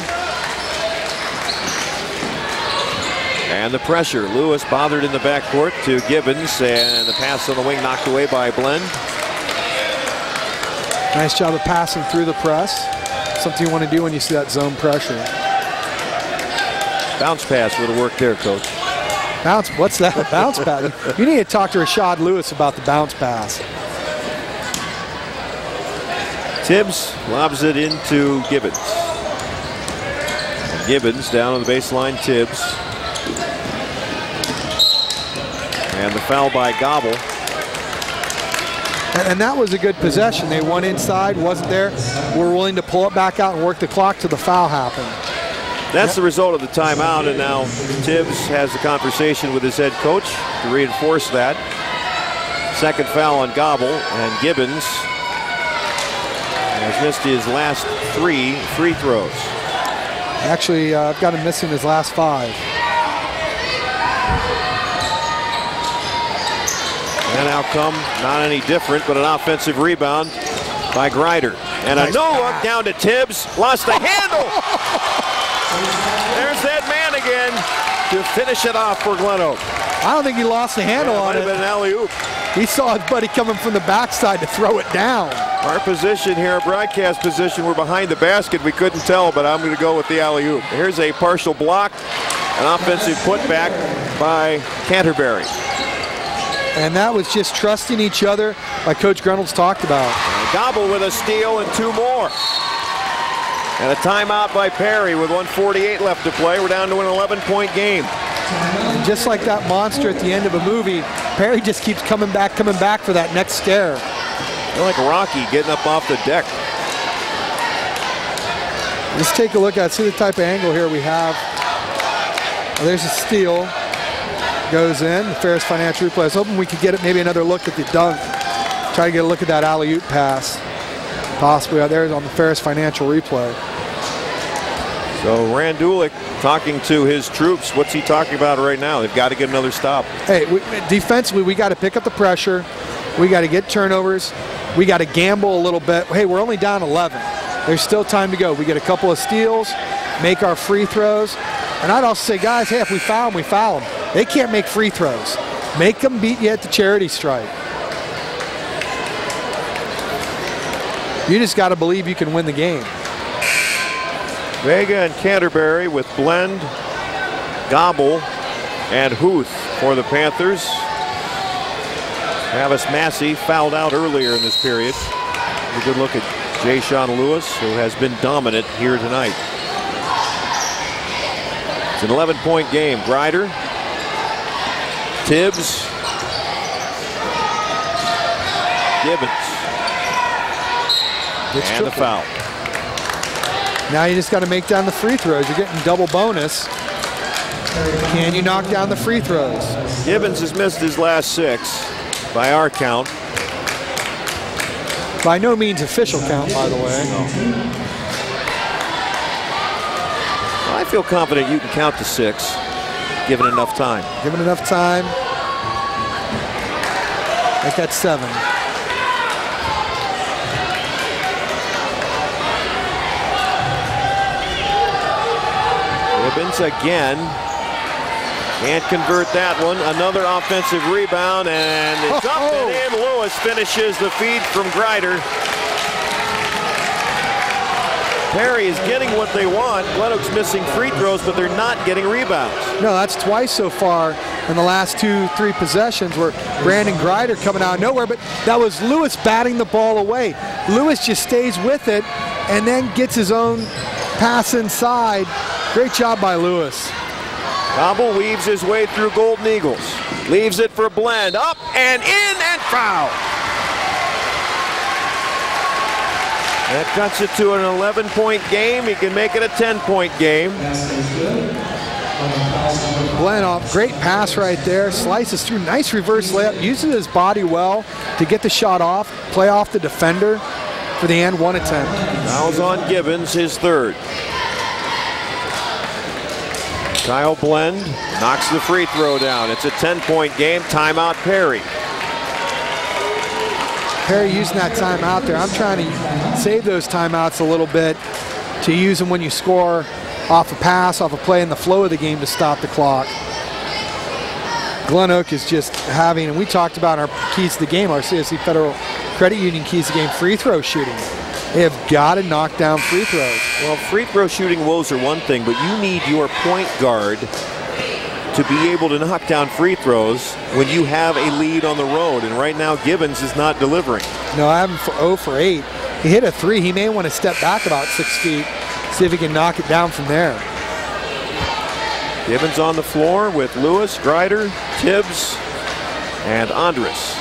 Speaker 1: And the pressure. Lewis bothered in the backcourt to Gibbons, and the pass on the wing knocked away by Blend.
Speaker 2: Nice job of passing through the press. Something you want to do when you see that zone pressure.
Speaker 1: Bounce pass would have worked there, Coach.
Speaker 2: Bounce, what's that? Bounce pass? You need to talk to Rashad Lewis about the bounce pass.
Speaker 1: Tibbs lobs it into Gibbons. Gibbons down on the baseline, Tibbs. And the foul by Gobble.
Speaker 2: And that was a good possession. They won inside, wasn't there. We're willing to pull it back out and work the clock till the foul happened.
Speaker 1: That's the result of the timeout, and now Tibbs has a conversation with his head coach to reinforce that. Second foul on Gobble, and Gibbons has missed his last 3 free throws.
Speaker 2: Actually, I've got him missing his last 5.
Speaker 1: And now come, not any different, but an offensive rebound by Grider. And a no-look down to Tibbs, lost the handle. There's that man again to finish it off for Glenoak.
Speaker 2: I don't think he lost the handle on it.
Speaker 1: Might have been an alley-oop.
Speaker 2: He saw his buddy coming from the backside to throw it down.
Speaker 1: Our position here, our broadcast position, we're behind the basket. We couldn't tell, but I'm going to go with the alley-oop. Here's a partial block, an offensive putback by Canterbury.
Speaker 2: And that was just trusting each other, like Coach Reynolds talked about.
Speaker 1: And Gobble with a steal and 2 more. And a timeout by Perry with 1:48 left to play. We're down to an 11-point game.
Speaker 2: And just like that monster at the end of a movie, Perry just keeps coming back for that next scare.
Speaker 1: They're like Rocky getting up off the deck.
Speaker 2: Let's take a look at, see the type of angle here we have. Well, there's a steal. Goes in, the Ferris Financial replay. I was hoping we could get maybe another look at the dunk. Try to get a look at that alley-oop pass. Possibly out there on the Ferris Financial replay.
Speaker 1: So Randulic talking to his troops. What's he talking about right now? They've got to get another stop.
Speaker 2: Hey, defensively, we got to pick up the pressure. We got to get turnovers. We got to gamble a little bit. Hey, we're only down 11. There's still time to go. We get a couple of steals, make our free throws. And I'd also say, guys, hey, if we foul them, we foul them. They can't make free throws. Make them beat you at the charity stripe. You just got to believe you can win the game.
Speaker 1: Vega and Canterbury with Blend, Gobble, and Huth for the Panthers. Travis Massey fouled out earlier in this period. A good look at Jay Sean Lewis, who has been dominant here tonight. It's an 11-point game. Grider, Tibbs, Gibbons, and the foul.
Speaker 2: Now you just got to make down the free throws. You're getting double bonus. Can you knock down the free throws?
Speaker 1: Gibbons has missed his last 6 by our count.
Speaker 2: By no means official count, by the way.
Speaker 1: No. I feel confident you can count to 6, given enough time.
Speaker 2: Given enough time. I think that's 7.
Speaker 1: Gibbons again. Can't convert that one. Another offensive rebound, and it's up and in. Lewis finishes the feed from Greider. Perry is getting what they want. Glenoak's missing free throws, but they're not getting rebounds.
Speaker 2: No, that's twice so far in the last 2-3 possessions where Brandon Greider coming out of nowhere, but that was Lewis batting the ball away. Lewis just stays with it and then gets his own pass inside. Great job by Lewis.
Speaker 1: Gobble weaves his way through Golden Eagles. Leaves it for Blend. Up and in and foul. That cuts it to an 11-point game. He can make it a 10-point game.
Speaker 2: Glenoak, great pass right there. Slices through, nice reverse layup. Uses his body well to get the shot off, play off the defender for the and one attempt.
Speaker 1: Fouls on Gibbons, his third. Kyle Blend knocks the free throw down. It's a 10-point game. Timeout Perry.
Speaker 2: Perry using that timeout there. I'm trying to save those timeouts a little bit to use them when you score off a pass, off a play in the flow of the game to stop the clock. Glenoak is just having, and we talked about our keys to the game, our CSC Federal Credit Union keys to the game, free throw shooting. They have got to knock down free throws.
Speaker 1: Well, free throw shooting woes are one thing, but you need your point guard to be able to knock down free throws when you have a lead on the road. And right now, Gibbons is not delivering.
Speaker 2: No, I have him for 0 for 8. He hit a 3. He may want to step back about 6 feet, see if he can knock it down from there.
Speaker 1: Gibbons on the floor with Lewis, Greider, Tibbs, and Andres.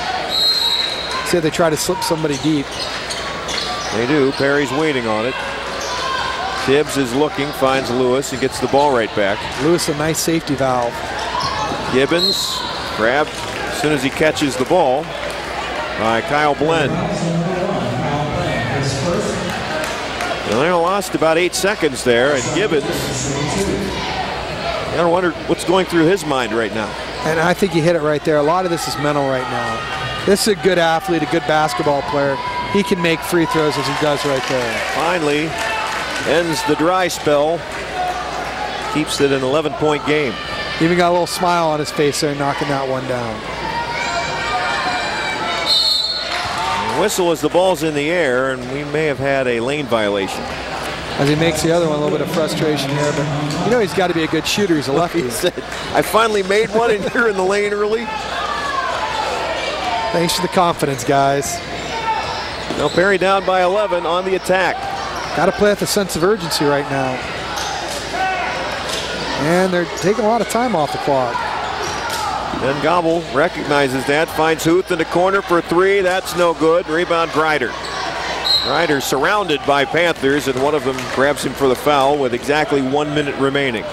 Speaker 2: See if they try to slip somebody deep.
Speaker 1: They do. Perry's waiting on it. Tibbs is looking, finds Lewis, and gets the ball right back.
Speaker 2: Lewis, a nice safety valve.
Speaker 1: Gibbons grabbed as soon as he catches the ball by Kyle Blend. They lost about 8 seconds there, and Gibbons, I wonder what's going through his mind right now.
Speaker 2: And I think you hit it right there. A lot of this is mental right now. This is a good athlete, a good basketball player. He can make free throws as he does right there.
Speaker 1: Finally, ends the dry spell. Keeps it an 11-point game.
Speaker 2: Even got a little smile on his face there, knocking that one down.
Speaker 1: Whistle as the ball's in the air, and we may have had a lane violation.
Speaker 2: As he makes the other one, a little bit of frustration here, but you know he's got to be a good shooter. He's a lefty.
Speaker 1: He said, I finally made one and you're in the lane early.
Speaker 2: Thanks for the confidence, guys.
Speaker 1: Well, Perry down by 11 on the attack.
Speaker 2: Got to play with a sense of urgency right now. And they're taking a lot of time off the clock.
Speaker 1: Then Gobble recognizes that, finds Huth in the corner for 3. That's no good. Rebound Greider. Greider surrounded by Panthers, and one of them grabs him for the foul with exactly 1 minute remaining.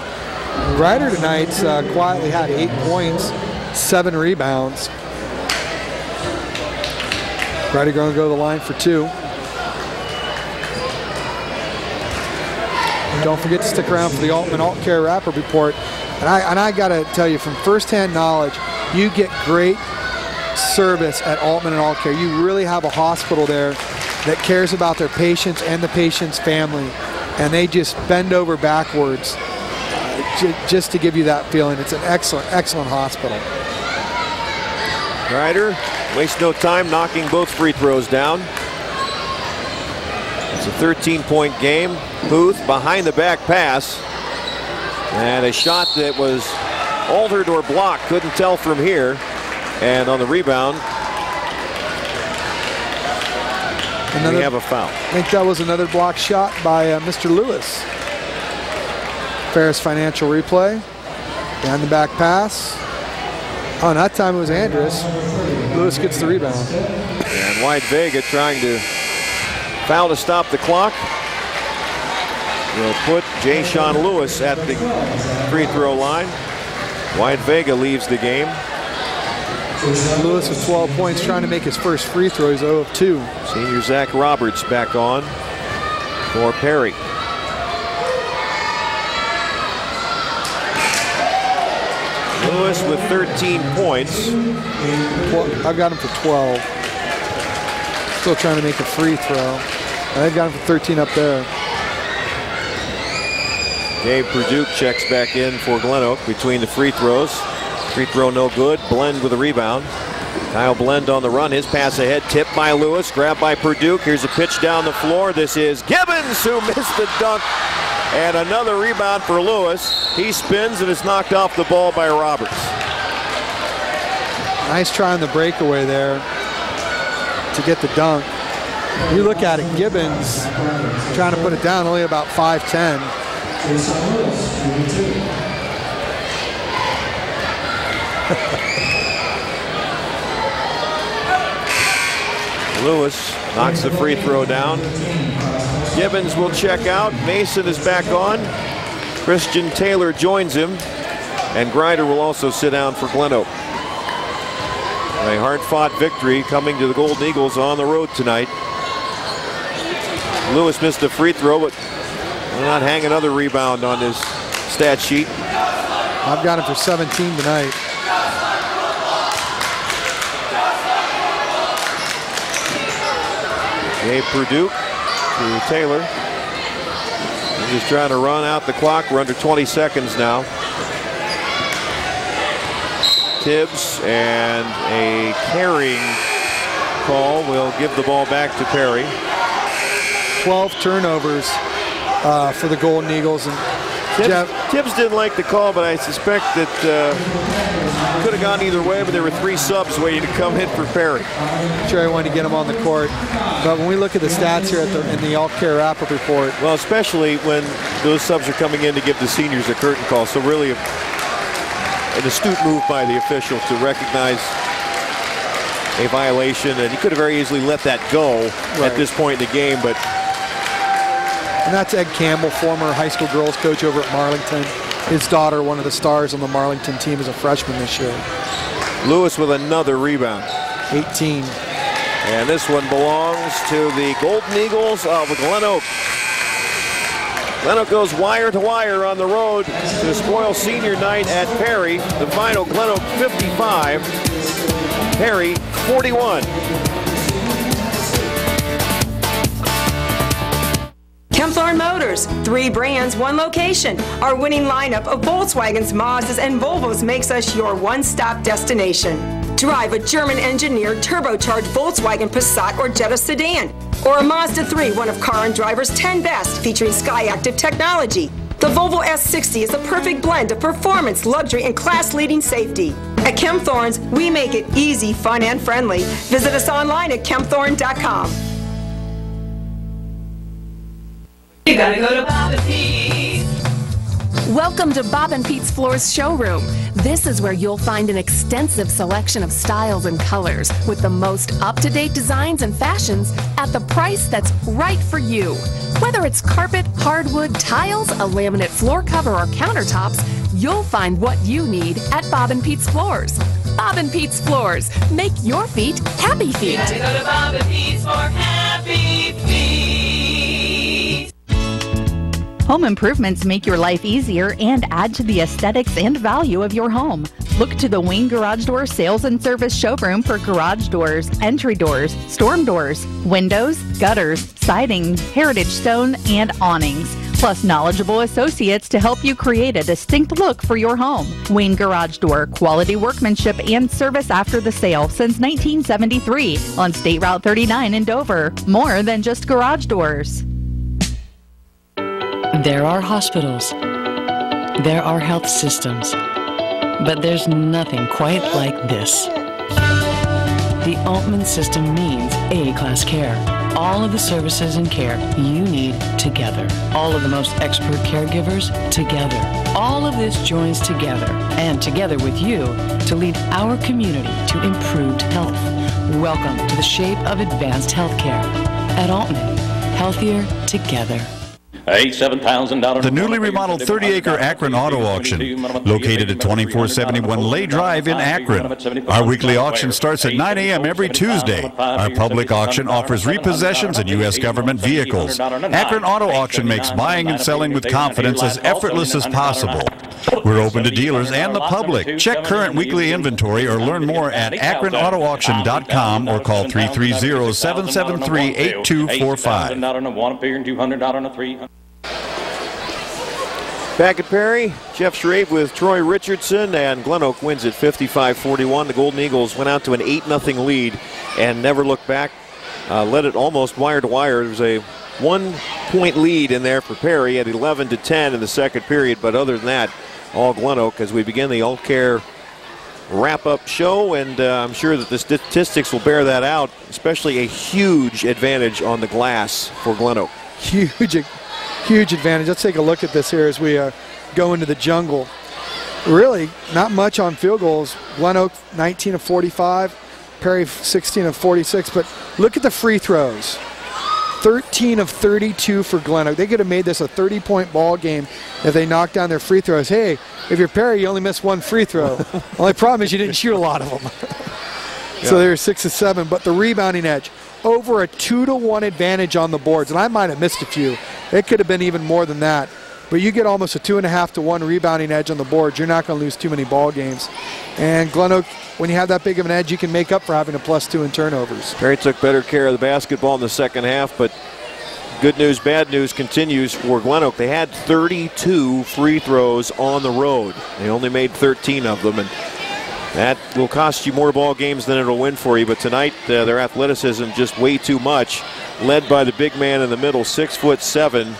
Speaker 2: Greider tonight's quietly had 8 points, 7 rebounds. Greider going to go to the line for 2. And don't forget to stick around for the Altman Alt Care Rapper Report. And I got to tell you, from firsthand knowledge, you get great service at Altman and Alt Care. You really have a hospital there that cares about their patients and the patient's family. And they just bend over backwards just to give you that feeling. It's an excellent, excellent hospital.
Speaker 1: Greider wastes no time knocking both free throws down. It's a 13-point game. Huth behind the back pass. And a shot that was altered or blocked. Couldn't tell from here. And on the rebound, we have a foul.
Speaker 2: I think that was another block shot by Mr. Lewis. Ferris Financial replay. Down the back pass. Oh, and that time it was Andres. Lewis gets the rebound.
Speaker 1: And White Vega trying to foul to stop the clock. Will put Jay Sean Lewis at the free throw line. White Vega leaves the game.
Speaker 2: Lewis with 12 points, trying to make his first free throw. He's 0 of 2.
Speaker 1: Senior Zach Roberts back on for Perry. Lewis with 13 points.
Speaker 2: I've got him for 12. Still trying to make a free throw. I've got him for 13 up there.
Speaker 1: Dave Perdue checks back in for Glenoak between the free throws. Free throw no good. Blend with a rebound. Kyle Blend on the run. His pass ahead, tipped by Lewis, grabbed by Perdue. Here's a pitch down the floor. This is Gibbons who missed the dunk. And another rebound for Lewis. He spins and is knocked off the ball by Roberts.
Speaker 2: Nice try on the breakaway there to get the dunk. You look at it, Gibbons trying to put it down, only about 5'10".
Speaker 1: Lewis knocks the free throw down. Gibbons will check out. Mason is back on. Christian Taylor joins him. And Grider will also sit down for Glenoak. A hard-fought victory coming to the Golden Eagles on the road tonight. Lewis missed a free throw, but will not hang another rebound on his stat sheet.
Speaker 2: I've got him for 17 tonight.
Speaker 1: Gabe Perdue to Taylor. He's just trying to run out the clock. We're under 20 seconds now. Tibbs and a carrying call will give the ball back to Perry.
Speaker 2: 12 turnovers for the Golden Eagles. And
Speaker 1: Tibbs didn't like the call, but I suspect that could have gone either way, but there were 3 subs waiting to come in for Perry.
Speaker 2: Sure, I wanted to get him on the court. But when we look at the stats here in the all-care wrap-up report.
Speaker 1: Well, especially when those subs are coming in to give the seniors a curtain call. So really an astute move by the official to recognize a violation. And he could have very easily let that go at this point in the game, but.
Speaker 2: And that's Ed Campbell, former high school girls coach over at Marlington. His daughter, one of the stars on the Marlington team, is a freshman this year.
Speaker 1: Lewis with another rebound.
Speaker 2: 18.
Speaker 1: And this one belongs to the Golden Eagles of Glenoak. Glenoak goes wire to wire on the road to spoil senior night at Perry. The final, Glenoak 55, Perry 41.
Speaker 10: Kempthorne Motors, 3 brands, 1 location. Our winning lineup of Volkswagens, Mazdas, and Volvos makes us your one-stop destination. Drive a German-engineered turbocharged Volkswagen Passat or Jetta sedan, or a Mazda 3, one of Car and Driver's 10 best, featuring Skyactiv technology. The Volvo S60 is a perfect blend of performance, luxury, and class-leading safety. At Kempthorne's, we make it easy, fun, and friendly. Visit us online at kempthorne.com.
Speaker 15: You gotta go to Bob and Pete's.
Speaker 3: Welcome to Bob and Pete's Floors showroom. This is where you'll find an extensive selection of styles and colors with the most up-to-date designs and fashions at the price that's right for you. Whether it's carpet, hardwood, tiles, a laminate floor cover, or countertops, you'll find what you need at Bob and Pete's Floors. Bob and Pete's Floors. Make your feet happy feet.
Speaker 15: You gotta go to Bob and Pete's for happy feet.
Speaker 6: Home improvements make your life easier and add to the aesthetics and value of your home. Look to the Wayne Garage Door Sales and Service Showroom for garage doors, entry doors, storm doors, windows, gutters, siding, heritage stone, and awnings. Plus knowledgeable associates to help you create a distinct look for your home. Wayne Garage Door, quality workmanship and service after the sale since 1973 on State Route 39 in Dover. More than just garage doors.
Speaker 5: There are hospitals, there are health systems, but there's nothing quite like this. The Altman system means A-class care. All of the services and care you need together. All of the most expert caregivers together. All of this joins together and together with you to lead our community to improved health. Welcome to the shape of advanced healthcare. At Altman, healthier together.
Speaker 12: $87,000. The newly remodeled 30-acre Akron Auto Auction, located at 2471 Lay Drive in Akron. Our weekly auction starts at 9 a.m. every Tuesday. Our public auction offers repossessions and U.S. government vehicles. Akron Auto Auction makes buying and selling with confidence as effortless as possible. We're open to dealers and the public. Check current weekly inventory or learn more at akronautoauction.com or call 330-773-8245.
Speaker 1: Back at Perry, Jeff Shreve with Troy Richardson, and Glenoak wins at 55-41. The Golden Eagles went out to an 8-0 lead and never looked back. Led it almost wire to wire. There was a 1-point lead in there for Perry at 11-10 in the second period, but other than that, all Glenoak as we begin the Alt-Care wrap-up show, and I'm sure that the statistics will bear that out, especially a huge advantage on the glass for Glenoak.
Speaker 2: Huge advantage. Let's take a look at this here as we go into the jungle. Really, not much on field goals. Glenoak 19 of 45, Perry 16 of 46, but look at the free throws. 13 of 32 for Glenoak. They could have made this a 30-point ball game if they knocked down their free throws. Hey, if you're Perry, you only missed one free throw. Only problem is you didn't shoot a lot of them. So they're 6 of 7, but the rebounding edge, over a 2-to-1 advantage on the boards, and I might have missed a few. It could have been even more than that. But you get almost a 2.5-to-1 rebounding edge on the boards. You're not going to lose too many ball games. And Glenoak, when you have that big of an edge, you can make up for having a +2 in turnovers.
Speaker 1: Perry took better care of the basketball in the second half, but good news, bad news continues for Glenoak. They had 32 free throws on the road. They only made 13 of them, and that will cost you more ball games than it'll win for you. But tonight, their athleticism just way too much, led by the big man in the middle, 6'7",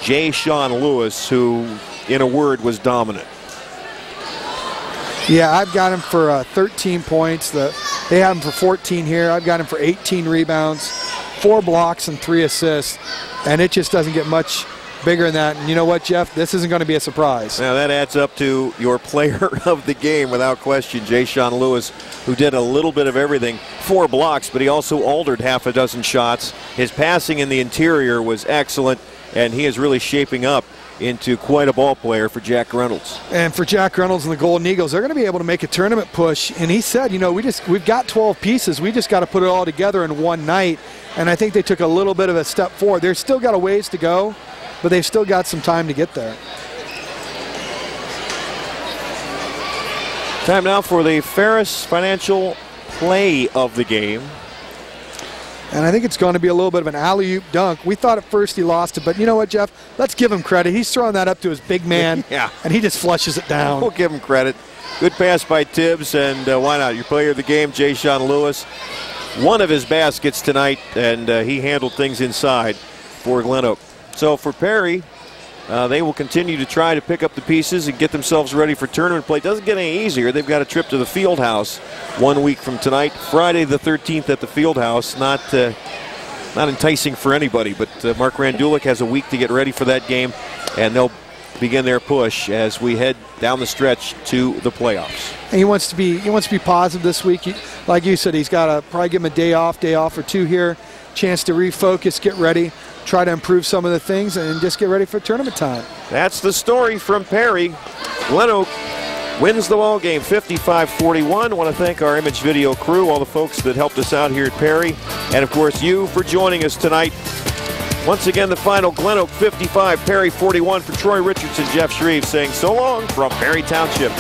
Speaker 1: Jay Sean Lewis, who, in a word, was dominant.
Speaker 2: Yeah, I've got him for 13 points. They have him for 14 here. I've got him for 18 rebounds, 4 blocks, and 3 assists. And it just doesn't get much bigger than that. And you know what, Jeff? This isn't going to be a surprise.
Speaker 1: Now that adds up to your player of the game without question, Jay Sean Lewis, who did a little bit of everything. 4 blocks, but he also altered half a dozen shots. His passing in the interior was excellent, and he is really shaping up into quite a ball player for Jack Reynolds.
Speaker 2: And for Jack Reynolds and the Golden Eagles, they're going to be able to make a tournament push. And he said, you know, we've got 12 pieces. We just got to put it all together in one night. And I think they took a little bit of a step forward. They've still got a ways to go, but they've still got some time to get there.
Speaker 1: Time now for the Ferris Financial play of the game.
Speaker 2: And I think it's going to be a little bit of an alley-oop dunk. We thought at first he lost it, but you know what, Jeff? Let's give him credit. He's throwing that up to his big man, and he just flushes it down.
Speaker 1: We'll give him credit. Good pass by Tibbs, and why not? Your player of the game, Jay Sean Lewis. One of his baskets tonight, and he handled things inside for Glenoak. So for Perry, they will continue to try to pick up the pieces and get themselves ready for tournament play. It doesn't get any easier. They've got a trip to the Fieldhouse 1 week from tonight, Friday the 13th at the Fieldhouse. Not enticing for anybody, but Mark Randulik has a week to get ready for that game, and they'll begin their push as we head down the stretch to the playoffs.
Speaker 2: And he wants to be positive this week. Like you said, he's got to probably give him a day off or two here, chance to refocus, get ready, try to improve some of the things, and just get ready for tournament time.
Speaker 1: That's the story from Perry. Glenoak wins the ball game 55-41. I want to thank our image video crew, all the folks that helped us out here at Perry, and of course you for joining us tonight. Once again, the final, Glenoak 55, Perry 41. For Troy Richardson, Jeff Shreve saying so long from Perry Township.